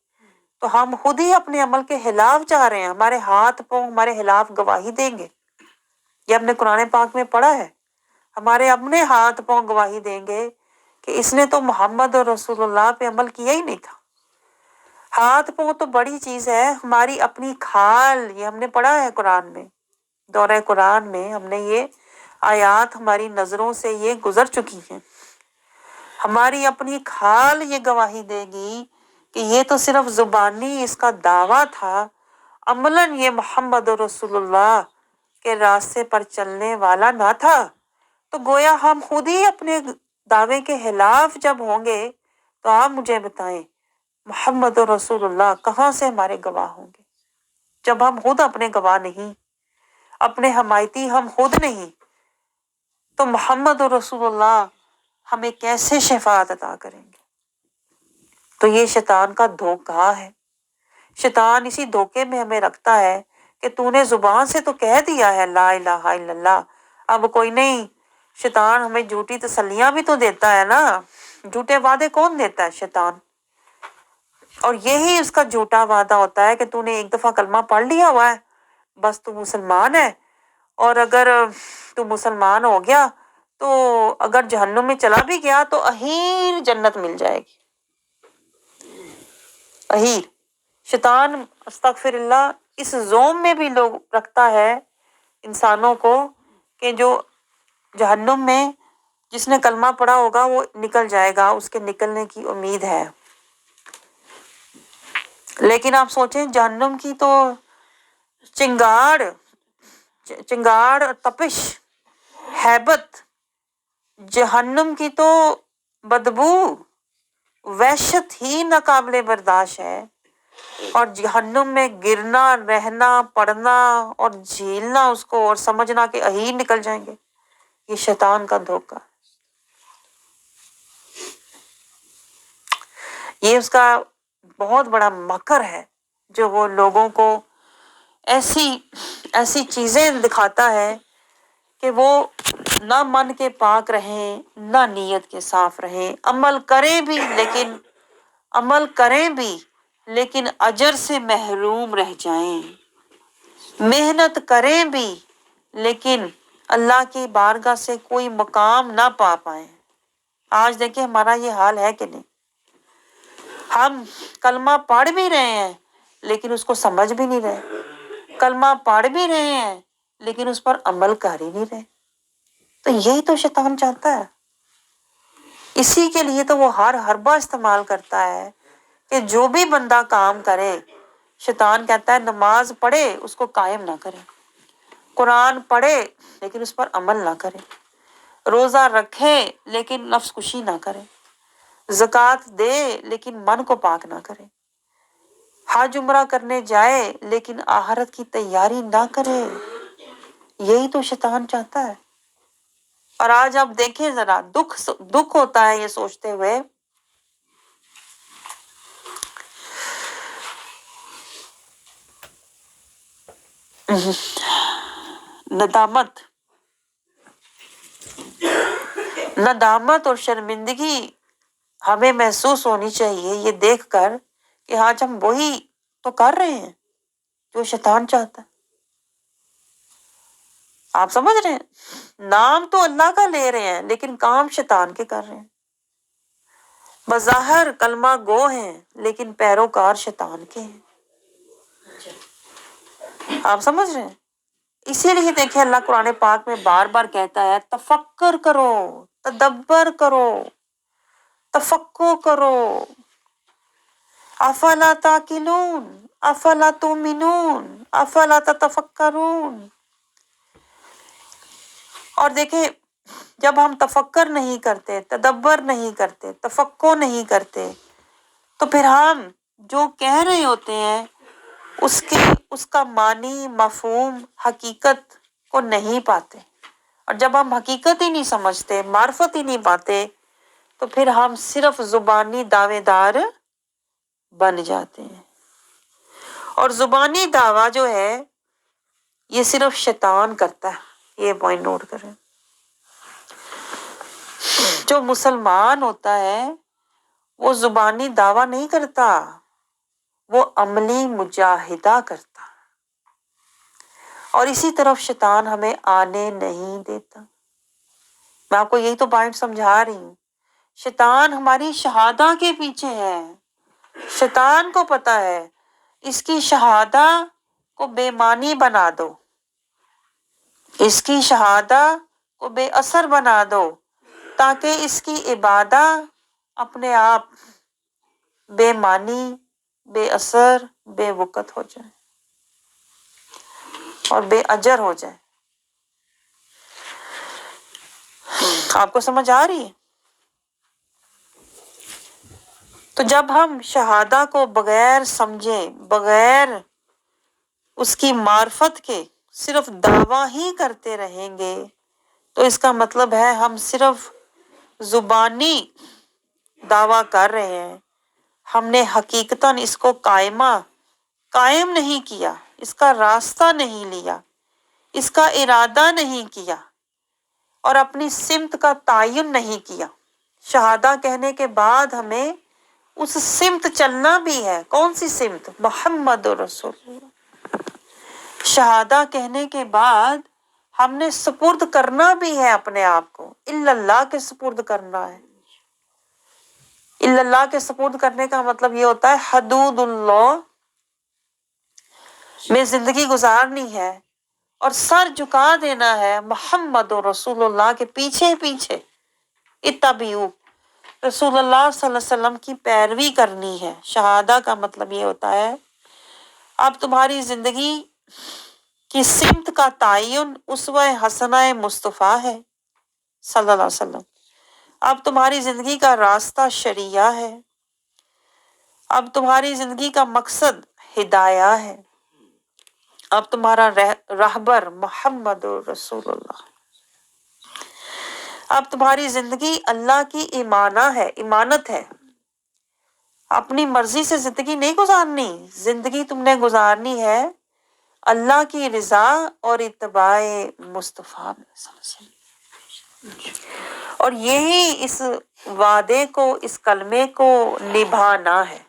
تو ہم خود ہی اپنے عمل کے خلاف جا رہے ہیں، ہمارے ہاتھ پاؤں ہمارے خلاف گواہی دیں گے۔ یہ ہم نے قرآن پاک میں پڑھا ہے، ہمارے اپنے ہاتھ پاؤں گواہی دیں گے کہ اس نے تو محمد اور رسول اللہ پہ عمل کیا ہی نہیں تھا۔ ہاتھ پاؤں تو بڑی چیز ہے، ہماری اپنی کھال، یہ ہم نے پڑھا ہے قرآن میں، دورہ قرآن میں ہم نے یہ آیات ہماری نظروں سے یہ گزر چکی ہیں۔ ہماری اپنی کھال یہ گواہی دے گی کہ یہ تو صرف زبانی اس کا دعویٰ تھا، عملاً یہ محمد رسول اللہ کے راستے پر چلنے والا نہ تھا، تو گویا ہم خود ہی اپنے دعوے کے خلاف جب ہوں گے تو آپ مجھے بتائیں محمد رسول اللہ کہاں سے ہمارے گواہ ہوں گے؟ جب ہم خود اپنے گواہ نہیں، اپنے حمایتی ہم خود نہیں، تو محمد رسول اللہ ہمیں کیسے شفاعت عطا کریں گے؟ تو یہ شیطان کا دھوکہ ہے۔ شیطان اسی دھوکے میں ہمیں رکھتا ہے کہ تو نے زبان سے تو کہہ دیا ہے لا الہ الا اللہ، اب کوئی نہیں۔ شیطان ہمیں جھوٹی تسلیاں بھی تو دیتا ہے نا، جھوٹے وعدے کون دیتا ہے؟ شیطان۔ اور یہی اس کا جھوٹا وعدہ ہوتا ہے کہ تو نے ایک دفعہ کلمہ پڑھ لیا ہوا ہے، بس تو مسلمان ہے، اور اگر تو مسلمان ہو گیا تو اگر جہنم میں چلا بھی گیا تو اہیر جنت مل جائے گی۔ اہیر۔ شیطان استغفر اللہ اس زوم میں بھی لوگ رکھتا ہے انسانوں کو کہ جو جہنم میں جس نے کلمہ پڑھا ہوگا وہ نکل جائے گا، اس کے نکلنے کی امید ہے۔ لیکن آپ سوچیں جہنم کی تو چنگاڑ تپش ہیبت، جہنم کی تو بدبو وحشت ہی ناقابل برداشت ہے، اور جہنم میں گرنا، رہنا، پڑنا اور جھیلنا اس کو اور سمجھنا کہ اہیر نکل جائیں گے، یہ شیطان کا دھوکہ، یہ اس کا بہت بڑا مکر ہے جو وہ لوگوں کو ایسی چیزیں دکھاتا ہے کہ وہ نہ من کے پاک رہیں، نہ نیت کے صاف رہیں، عمل کریں بھی لیکن اجر سے محروم رہ جائیں، محنت کریں بھی لیکن اللہ کی بارگاہ سے کوئی مقام نہ پا پائیں۔ آج دیکھیں ہمارا یہ حال ہے کہ نہیں؟ ہم کلمہ پڑھ بھی رہے ہیں لیکن اس کو سمجھ بھی نہیں رہے، کلمہ پڑھ بھی رہے ہیں لیکن اس پر عمل کر ہی نہیں رہے۔ تو یہی تو شیطان چاہتا ہے، اسی کے لیے تو وہ ہر حربہ استعمال کرتا ہے کہ جو بھی بندہ کام کرے، شیطان کہتا ہے نماز پڑھے اس کو قائم نہ کرے، قرآن پڑھے لیکن اس پر عمل نہ کرے، روزہ رکھے لیکن نفس کشی نہ کرے، زکوٰۃ دے لیکن من کو پاک نہ کرے، حج عمرہ کرنے جائے لیکن آخرت کی تیاری نہ کرے۔ یہی تو شیطان چاہتا ہے۔ اور آج آپ دیکھیں ذرا دکھ ہوتا ہے یہ سوچتے ہوئے ندامت اور شرمندگی ہمیں محسوس ہونی چاہیے یہ دیکھ کر کہ آج ہم وہی تو کر رہے ہیں جو شیطان چاہتا ہے۔ آپ سمجھ رہے ہیں؟ نام تو اللہ کا لے رہے ہیں لیکن کام شیطان کے کر رہے ہیں، بظاہر کلمہ گو ہیں لیکن پیروکار شیطان کے ہیں۔ آپ سمجھ رہے ہیں؟ اسی لیے دیکھیں اللہ قرآن پاک میں بار بار کہتا ہے تفکر کرو، تدبر کرو، تفکر کرو، افلا تاقلون، افلا تؤمنون، افلا تتفکرون۔ اور دیکھیں جب ہم تفکر نہیں کرتے، تدبر نہیں کرتے، تفکر نہیں کرتے تو پھر ہم جو کہہ رہے ہوتے ہیں اس کا معنی، مفہوم، حقیقت کو نہیں پاتے، اور جب ہم حقیقت ہی نہیں سمجھتے، معرفت ہی نہیں پاتے تو پھر ہم صرف زبانی دعوے دار بن جاتے ہیں۔ اور زبانی دعویٰ جو ہے یہ صرف شیطان کرتا ہے، یہ پوائنٹ نوٹ کریں۔ جو مسلمان ہوتا ہے وہ زبانی دعویٰ نہیں کرتا، وہ عملی مجاہدہ کرتا، اور اسی طرف شیطان ہمیں آنے نہیں دیتا۔ میں آپ کو یہی تو پوائنٹ سمجھا رہی ہوں، شیطان ہماری شہادہ کے پیچھے ہے۔ شیطان کو پتا ہے اس کی شہادہ کو بے معنی بنا دو، اس کی شہادہ کو بے اثر بنا دو تاکہ اس کی عبادت اپنے آپ بے معنی، بے اثر، بے وقت ہو جائے اور بے اجر ہو جائے۔ آپ کو سمجھ آ رہی ہے؟ تو جب ہم شہادہ کو بغیر سمجھے، بغیر اس کی معرفت کے صرف دعویٰ ہی کرتے رہیں گے تو اس کا مطلب ہے ہم صرف زبانی دعویٰ کر رہے ہیں، ہم نے حقیقتاً اس کو قائم نہیں کیا، اس کا راستہ نہیں لیا، اس کا ارادہ نہیں کیا اور اپنی سمت کا تعین نہیں کیا۔ شہادہ کہنے کے بعد ہمیں اس سمت چلنا بھی ہے۔ کون سی سمت؟ محمد رسول اللہ۔ شہادہ کہنے کے بعد ہم نے سپرد کرنا بھی ہے اپنے آپ کو، الا اللہ کے سپرد کرنا ہے۔ الا اللہ کے سپرد کرنے کا مطلب یہ ہوتا ہے حدود اللہ میں زندگی گزارنی ہے اور سر جھکا دینا ہے محمد رسول اللہ کے پیچھے پیچھے۔ اتبعوا، رسول اللہ صلی اللہ علیہ وسلم کی پیروی کرنی ہے۔ شہادہ کا مطلب یہ ہوتا ہے اب تمہاری زندگی کی سمت کا تعین اسوہ حسنہ مصطفیٰ ہے صلی اللہ علیہ وسلم۔ اب تمہاری زندگی کا راستہ شریعہ ہے، اب تمہاری زندگی کا مقصد ہدایہ ہے، اب تمہارا رہبر محمد رسول اللہ، اب تمہاری زندگی اللہ کی امانت ہے۔ اپنی مرضی سے زندگی نہیں گزارنی، زندگی تم نے گزارنی ہے اللہ کی رضا اور اتباع مصطفیٰ صلی اللہ علیہ وسلم۔ اور یہی اس وعدے کو، اس کلمے کو نبھانا ہے۔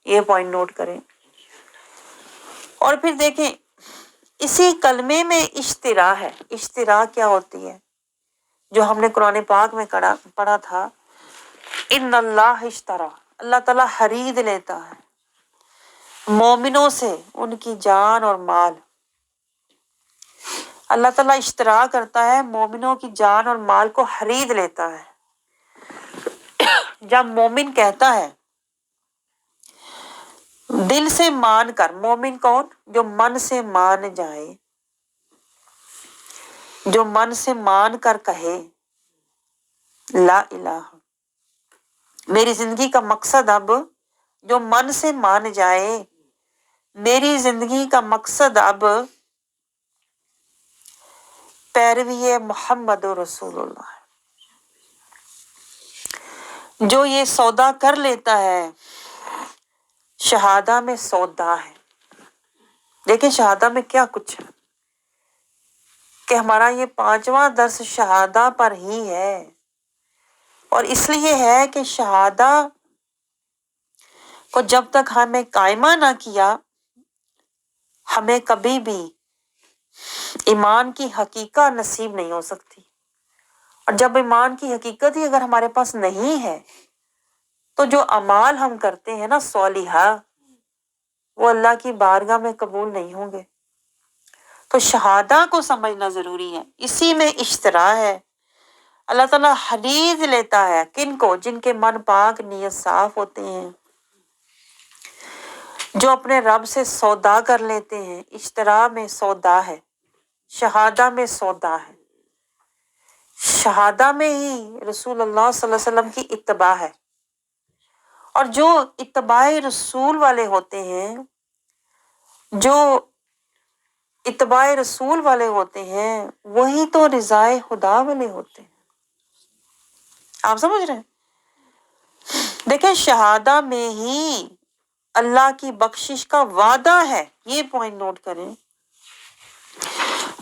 یہ پوائنٹ نوٹ کریں۔ اور پھر دیکھیں اسی کلمے میں اشترا ہے۔ اشترا کیا ہوتی ہے؟ جو ہم نے قرآن پاک میں پڑھا تھا، ان اللہ اشترا، اللہ تعالیٰ خرید لیتا ہے مومنوں سے ان کی جان اور مال۔ اللہ تعالیٰ اشترا کرتا ہے، مومنوں کی جان اور مال کو خرید لیتا ہے۔ جب مومن کہتا ہے دل سے مان کر، مومن کون؟ جو من سے مان جائے، جو من سے مان کر کہے لا الہ، میری زندگی کا مقصد، اب جو من سے مان جائے میری زندگی کا مقصد اب پیروی محمد رسول اللہ ہے، جو یہ سودا کر لیتا ہے، شہادہ میں سودا ہے۔ دیکھیں شہادہ میں کیا کچھ ہے کہ ہمارا یہ 5واں درس شہادہ پر ہی ہے، اور اس لیے ہے کہ شہادہ کو جب تک ہمیں قائمہ نہ کیا ہمیں کبھی بھی ایمان کی حقیقت نصیب نہیں ہو سکتی۔ اور جب ایمان کی حقیقت ہی اگر ہمارے پاس نہیں ہے تو جو اعمال ہم کرتے ہیں نا صالحہ، وہ اللہ کی بارگاہ میں قبول نہیں ہوں گے۔ تو شہادہ کو سمجھنا ضروری ہے، اسی میں اشترا ہے۔ اللہ تعالیٰ خرید لیتا ہے کن کو؟ جن کے من پاک، نیت صاف ہوتے ہیں، جو اپنے رب سے سودا کر لیتے ہیں۔ اشترا میں سودا ہے، شہادہ میں سودا ہے۔ شہادہ میں ہی رسول اللہ صلی اللہ علیہ وسلم کی اتباع ہے، اور جو اتباع رسول والے ہوتے ہیں، جو اتباع رسول والے ہوتے ہیں وہی تو رضائے خدا والے ہوتے ہیں۔ آپ سمجھ رہے ہیں؟ دیکھیں شہادہ میں ہی اللہ کی بخشش کا وعدہ ہے، یہ پوائنٹ نوٹ کریں۔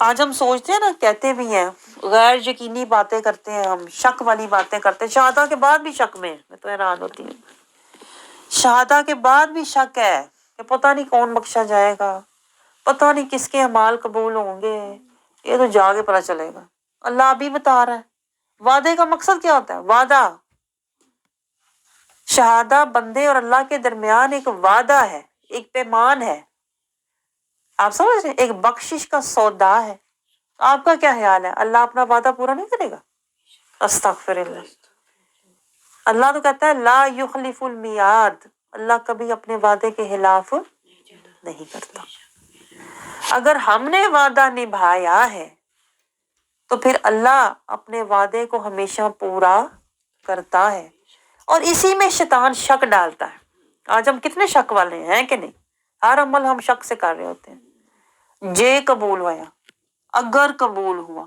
آج ہم سوچتے ہیں نا، کہتے بھی ہیں، غیر یقینی باتیں کرتے ہیں، ہم شک والی باتیں کرتے ہیں، شہادہ کے بعد بھی شک میں تو حیران ہوتی ہوں۔ شہادہ کے بعد بھی شک ہے کہ پتہ نہیں کون بخشا جائے گا، پتہ نہیں کس کے اعمال قبول ہوں گے، یہ تو جا کے پتہ چلے گا۔ اللہ ابھی بتا رہا ہے وعدے کا مقصد کیا ہوتا ہے؟ وعدہ۔ شہادہ بندے اور اللہ کے درمیان ایک وعدہ ہے، ایک پیمان ہے۔ آپ سمجھ رہے ہیں؟ ایک بخشش کا سودا ہے۔ آپ کا کیا خیال ہے؟ اللہ اپنا وعدہ پورا نہیں کرے گا؟ استغفر اللہ۔ اللہ تو کہتا ہے لا یخلف المیعاد، اللہ کبھی اپنے وعدے کے خلاف نہیں کرتا۔ اگر ہم نے وعدہ نبھایا ہے تو پھر اللہ اپنے وعدے کو ہمیشہ پورا کرتا ہے، اور اسی میں شیطان شک ڈالتا ہے۔ آج ہم کتنے شک والے ہیں کہ نہیں؟ ہر عمل ہم شک سے کر رہے ہوتے ہیں۔ جے قبول ہوا، اگر قبول ہوا،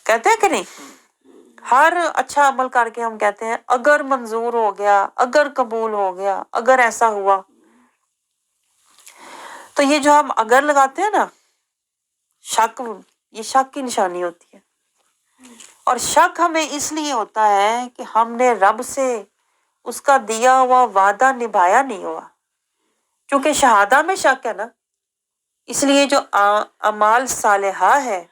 کہتے ہیں کہ نہیں؟ ہر اچھا عمل کر کے ہم کہتے ہیں اگر منظور ہو گیا، اگر قبول ہو گیا، اگر ایسا ہوا۔ تو یہ جو ہم اگر لگاتے ہیں نا، شک، یہ شک کی نشانی ہوتی ہے۔ اور شک ہمیں اس لیے ہوتا ہے کہ ہم نے رب سے اس کا دیا ہوا وعدہ نبھایا نہیں ہوا۔ چونکہ شہادہ میں شک ہے نا، اس لیے جو اعمال صالحہ ہے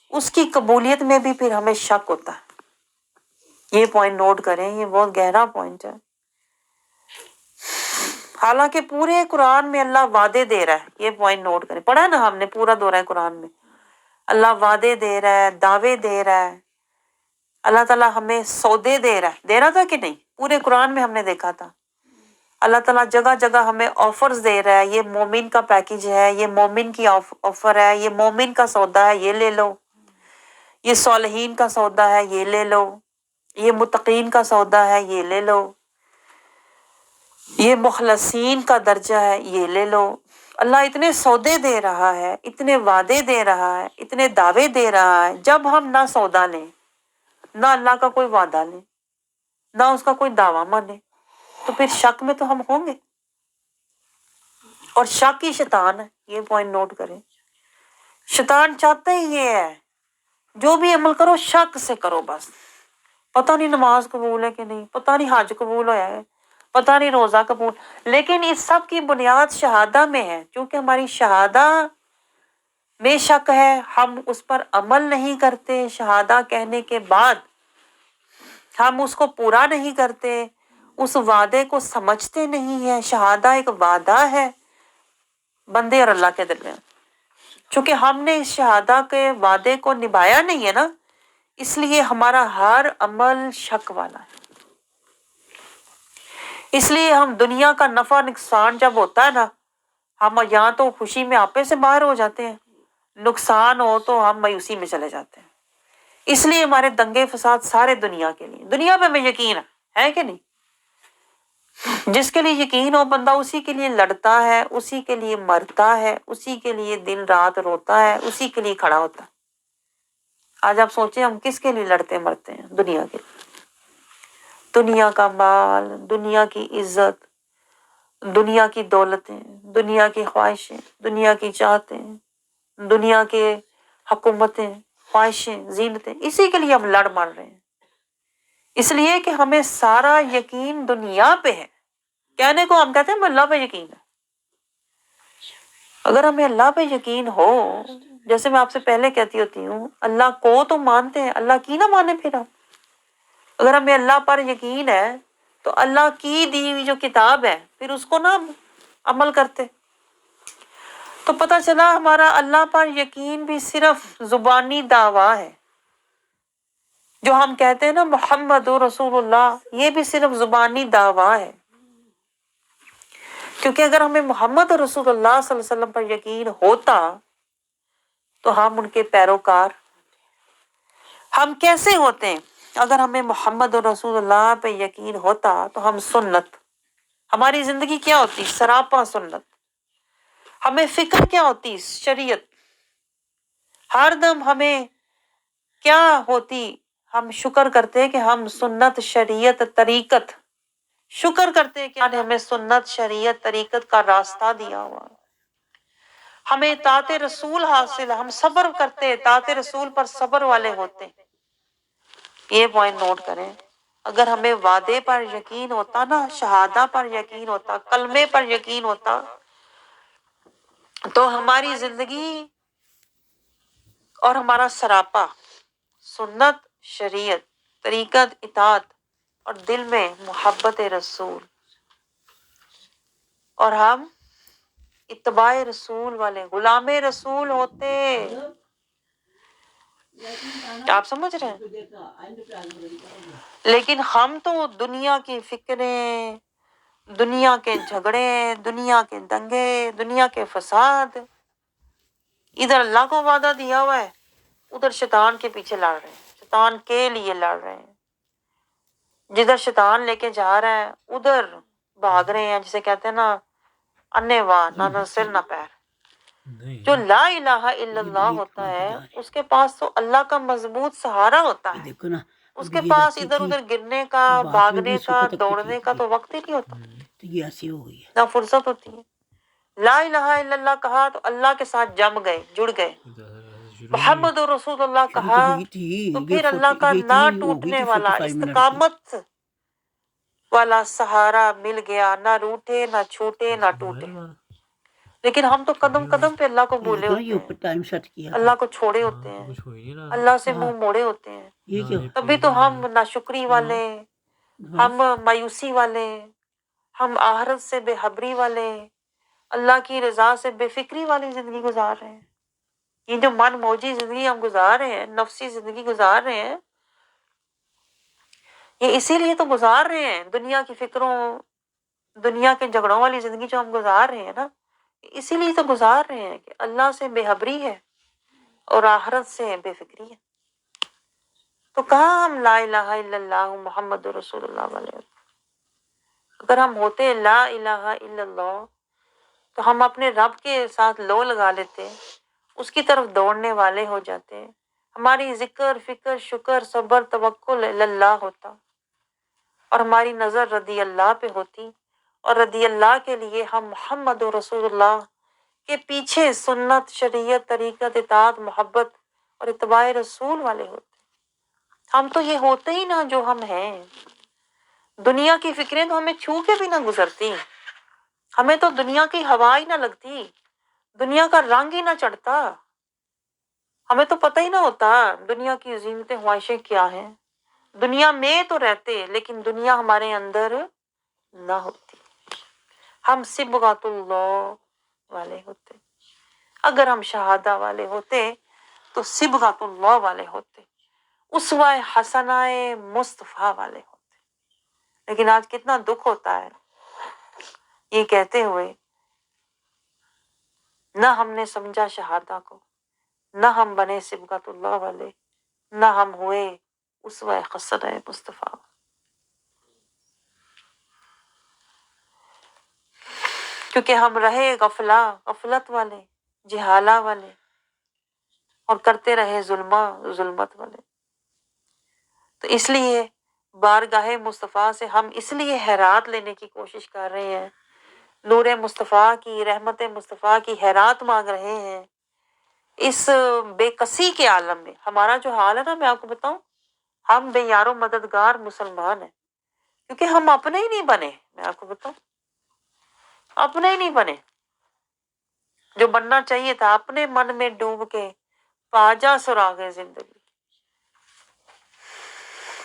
اس کی قبولیت میں بھی پھر ہمیں شک ہوتا ہے۔ یہ پوائنٹ نوٹ کریں، یہ بہت گہرا پوائنٹ ہے۔ حالانکہ پورے قرآن میں اللہ وعدے دے رہا ہے، یہ پوائنٹ نوٹ کریں، پڑھا ہے نا ہم نے پورا دورہ قرآن میں، اللہ وعدے دے رہا ہے، دعوے دے رہا ہے، اللہ تعالیٰ ہمیں سودے دے رہا ہے، دے رہا تھا کہ نہیں؟ پورے قرآن میں ہم نے دیکھا تھا اللہ تعالیٰ جگہ جگہ ہمیں آفرز دے رہا ہے، یہ مومن کا پیکیج ہے، یہ مومن کی آفر ہے، یہ مومن کا سودا ہے، یہ لے لو، یہ صالحین کا سودا ہے، یہ لے لو، یہ متقین کا سودا ہے، یہ لے لو، یہ مخلصین کا درجہ ہے، یہ لے لو۔ اللہ اتنے سودے دے رہا ہے، اتنے وعدے دے رہا ہے، اتنے دعوے دے رہا ہے، جب ہم نہ سودا لیں، نہ اللہ کا کوئی وعدہ لیں، نہ اس کا کوئی دعویٰ مانے، تو پھر شک میں تو ہم ہوں گے۔ اور شک ہی شیطان ہے، یہ پوائنٹ نوٹ کریں۔ شیطان چاہتا ہی یہ ہے، جو بھی عمل کرو شک سے کرو، بس پتہ نہیں نماز قبول ہے کہ نہیں، پتہ نہیں حج قبول ہوا ہے، پتہ نہیں روزہ قبول، لیکن اس سب کی بنیاد شہادہ میں ہے۔ چونکہ ہماری شہادہ میں شک ہے، ہم اس پر عمل نہیں کرتے، شہادہ کہنے کے بعد ہم اس کو پورا نہیں کرتے، اس وعدے کو سمجھتے نہیں ہیں۔ شہادہ ایک وعدہ ہے بندے اور اللہ کے درمیان۔ چونکہ ہم نے اس شہادہ کے وعدے کو نبھایا نہیں ہے نا، اس لیے ہمارا ہر عمل شک والا ہے۔ اس لیے ہم دنیا کا نفع نقصان جب ہوتا ہے نا، ہم یہاں تو خوشی میں آپے سے باہر ہو جاتے ہیں، نقصان ہو تو ہم مایوسی میں چلے جاتے ہیں۔ اس لیے ہمارے دنگے فساد سارے دنیا کے لیے، دنیا پہ ہمیں یقین ہے کہ نہیں؟ جس کے لیے یقین ہو بندہ اسی کے لیے لڑتا ہے، اسی کے لیے مرتا ہے، اسی کے لیے دن رات روتا ہے، اسی کے لیے کھڑا ہوتا ہے۔ آج آپ سوچیں ہم کس کے لیے لڑتے مرتے ہیں؟ دنیا کے لیے۔ دنیا کا مال، دنیا کی عزت، دنیا کی دولتیں، دنیا کی خواہشیں، دنیا کی چاہتیں، دنیا کے حکومتیں، خواہشیں، زینتیں، اسی کے لیے ہم لڑ مر رہے ہیں۔ اس لیے کہ ہمیں سارا یقین دنیا پہ ہے۔ کہنے کو ہم کہتے ہیں ہمیں اللہ پہ یقین ہے۔ اگر ہمیں اللہ پہ یقین ہو، جیسے میں آپ سے پہلے کہتی ہوتی ہوں، اللہ کو تو مانتے ہیں، اللہ کی نہ مانے پھر ہم۔ اگر ہمیں اللہ پر یقین ہے تو اللہ کی دی ہوئی جو کتاب ہے پھر اس کو نہ عمل کرتے۔ تو پتہ چلا ہمارا اللہ پر یقین بھی صرف زبانی دعویٰ ہے۔ جو ہم کہتے ہیں نا محمد رسول اللہ، یہ بھی صرف زبانی دعویٰ ہے۔ کیونکہ اگر ہمیں محمد رسول اللہ صلی اللہ علیہ وسلم پر یقین ہوتا تو ہم ان کے پیروکار۔ ہم کیسے ہوتے ہیں؟ اگر ہمیں محمد رسول اللہ پہ یقین ہوتا تو ہم سنت، ہماری زندگی کیا ہوتی؟ سراپا سنت۔ ہمیں فکر کیا ہوتی؟ شریعت۔ ہر دم ہمیں کیا ہوتی؟ ہم شکر کرتے کہ ہم سنت، شریعت، طریقت، شکر کرتے کہ ہمیں سنت، شریعت، طریقت کا راستہ دیا ہوا، ہمیں اطاعت رسول حاصل، ہم صبر کرتے، اطاعت رسول پر صبر والے ہوتے۔ یہ پوائنٹ نوٹ کریں۔ اگر ہمیں وعدے پر یقین ہوتا نا، شہادہ پر یقین ہوتا، کلمے پر یقین ہوتا، تو ہماری زندگی اور ہمارا سراپا سنت، شریعت، طریقت، اطاعت، اور دل میں محبت رسول، اور ہم اتباع رسول والے غلام رسول ہوتے۔ آپ سمجھ رہے ہیں؟ لیکن ہم تو دنیا کی فکریں، دنیا کے جھگڑے، دنیا کے دنگے، دنیا کے فساد، ادھر اللہ کو وعدہ دیا ہوا ہے، ادھر شیطان کے پیچھے لڑ رہے ہیں، شیطان کے لیے لڑ رہے ہیں، جدھر شیطان لے کے جا رہا ہے ادھر بھاگ رہے ہیں، جسے کہتے ہیں نا انے واہ، نہ سر نہ پیر۔ جو لا الہ الا اللہ ہوتا ہے اس کے پاس تو اللہ کا مضبوط سہارا ہوتا ہے، دیکھو نا، اس کے پاس ادھر ادھر گرنے کا، بھاگنے کا، دوڑنے کا تو وقت ہی نہیں ہوتا، تو یہ ایسی ہو گئی ہے۔ نہ فرصت ہوتی ہے۔ لا الہ الا اللہ کہا تو اللہ کے ساتھ جم گئے، جڑ گئے۔ محمد رسول اللہ شروع کہا تو ہوئی تھی، تو یہ پھر اللہ کا یہ نہ تھی، ہو گئی ٹوٹنے تھی والا 45 منٹ کی۔ استقامت والا سہارا مل گیا، نہ روٹے نہ چھوٹے نہ ٹوٹے۔ لیکن ہم تو قدم قدم پہ اللہ کو یہ بھولے دیکھو نا، ہوتے یہ اوپر ہیں، ٹائم سیٹ کیا تھا۔ اللہ کو چھوڑے ہوتے ہیں، اللہ سے منہ موڑے ہوتے ہیں، یہ کیا؟ تبھی تو ہم ناشکری والے، ہم مایوسی والے، ہم آخرت سے بے خبری والے، اللہ کی رضا سے بے فکری والی زندگی گزار رہے ہیں۔ یہ جو من موجی زندگی ہم گزار رہے ہیں، نفسی زندگی گزار رہے ہیں، یہ اسی لیے تو گزار رہے ہیں۔ دنیا کی فکروں، دنیا کے جھگڑوں والی زندگی جو ہم گزار رہے ہیں نا، اسی لیے تو گزار رہے ہیں کہ اللہ سے بے خبری ہے اور آخرت سے بے فکری ہے۔ تو کہاں ہم لا الہ الا اللہ محمد رسول اللہ والے؟ اگر ہم ہوتے لا الہ الا اللہ تو ہم اپنے رب کے ساتھ لو لگا لیتے، اس کی طرف دوڑنے والے ہو جاتے، ہماری ذکر فکر شکر صبر توکل اللہ ہوتا، اور ہماری نظر رضی اللہ پہ ہوتی، اور رضی اللہ کے لیے ہم محمد رسول اللہ کے پیچھے سنت شریعت طریقت اطاعت محبت اور اتباع رسول والے ہوتے۔ ہم تو یہ ہوتے ہی نہ جو ہم ہیں۔ دنیا کی فکریں تو ہمیں چھو کے بھی نہ گزرتی، ہمیں تو دنیا کی ہوا ہی نہ لگتی، دنیا کا رنگ ہی نہ چڑھتا، ہمیں تو پتہ ہی نہ ہوتا دنیا کی زینتیں خواہشیں کیا ہیں۔ دنیا میں تو رہتے لیکن دنیا ہمارے اندر نہ ہوتی، ہم صبغۃ اللہ والے ہوتے۔ اگر ہم شہادہ والے ہوتے تو صبغۃ اللہ والے ہوتے، اسوہ حسنہ مصطفیٰ والے ہوتے۔ لیکن آج کتنا دکھ ہوتا ہے یہ کہتے ہوئے، نہ ہم نے سمجھا شہادہ کو، نہ ہم بنے صبغۃ اللہ والے، نہ ہم ہوئے اسوہ حسنہ مصطفیٰ۔ کیونکہ ہم رہے غفلت والے، جہالہ والے، اور کرتے رہے ظلمت والے۔ تو اس لیے بارگاہ مصطفیٰ سے ہم اس لیے خیرات لینے کی کوشش کر رہے ہیں، نور مصطفیٰ کی، رحمت مصطفیٰ کی خیرات مانگ رہے ہیں۔ اس بے کسی کے عالم میں ہمارا جو حال ہے نا، میں آپ کو بتاؤں، ہم بے یار و مددگار مسلمان ہیں، کیونکہ ہم اپنے ہی نہیں بنے۔ میں آپ کو بتاؤں، اپنے ہی نہیں بنے جو بننا چاہیے تھا، اپنے من میں ڈوب کے پا جا سراغ زندگی۔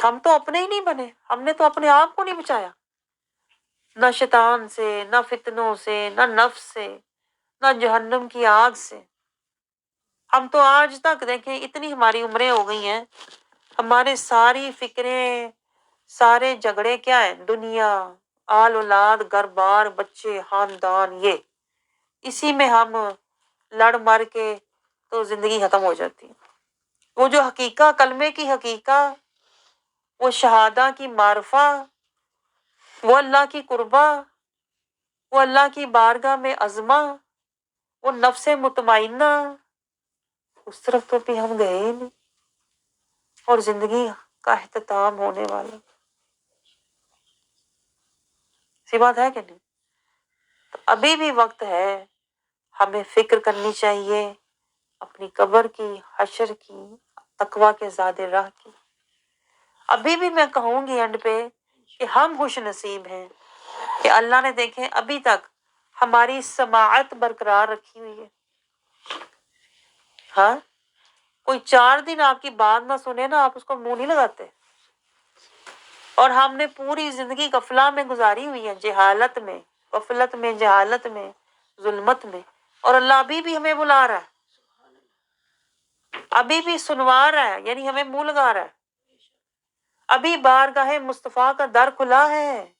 ہم تو اپنے ہی نہیں بنے، ہم نے تو اپنے آپ کو نہیں بچایا، نہ شیطان سے، نہ فتنوں سے، نہ نفس سے، نہ جہنم کی آگ سے۔ ہم تو آج تک دیکھیں اتنی ہماری عمریں ہو گئی ہیں، ہمارے ساری فکریں، سارے جھگڑے کیا ہیں؟ دنیا، آل اولاد، گھر بار، بچے، خاندان، یہ اسی میں ہم لڑ مر کے تو زندگی ختم ہو جاتی ہے۔ وہ جو حقیقت، کلمے کی حقیقت، وہ شہادہ کی معرفہ، وہ اللہ کی قربہ، وہ اللہ کی بارگاہ میں عظمہ، وہ نفس مطمئنہ، اس طرف تو بھی ہم گئے ہی نہیں، اور زندگی کا اختتام ہونے والا۔ سی بات ہے کہ نہیں؟ تو ابھی بھی وقت ہے، ہمیں فکر کرنی چاہیے اپنی قبر کی، حشر کی، تقویٰ کے زادِ راہ کی۔ ابھی بھی میں کہوں گی اینڈ پہ کہ ہم خوش نصیب ہیں کہ اللہ نے دیکھیں ابھی تک ہماری سماعت برقرار رکھی ہوئی ہے۔ ہاں، کوئی 4 دن آپ کی بات نہ سنے نا، آپ اس کو منہ نہیں لگاتے۔ اور ہم نے پوری زندگی غفلہ میں گزاری ہوئی ہے، جہالت میں، غفلت میں، جہالت میں، ظلمت میں، اور اللہ ابھی بھی ہمیں بلا رہا ہے، ابھی بھی سنوا رہا ہے، یعنی ہمیں منہ لگا رہا ہے۔ ابھی بارگاہ مصطفیٰ کا در کھلا ہے۔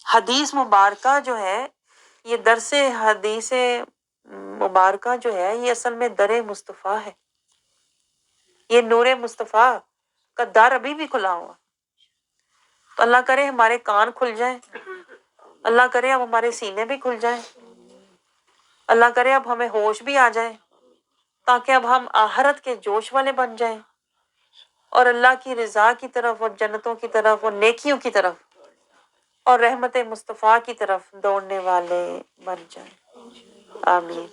حدیث مبارکہ جو ہے یہ درس حدیث مبارکہ جو ہے یہ اصل میں در مصطفیٰ ہے، یہ نور مصطفیٰ کا در ابھی بھی کھلا ہوا۔ تو اللہ کرے ہمارے کان کھل جائیں، اللہ کرے اب ہمارے سینے بھی کھل جائیں، اللہ کرے اب ہمیں ہوش بھی آ جائے، تاکہ اب ہم آخرت کے جوش والے بن جائیں اور اللہ کی رضا کی طرف اور جنتوں کی طرف اور نیکیوں کی طرف اور رحمت مصطفیٰ کی طرف دوڑنے والے بن جائیں۔ آمین۔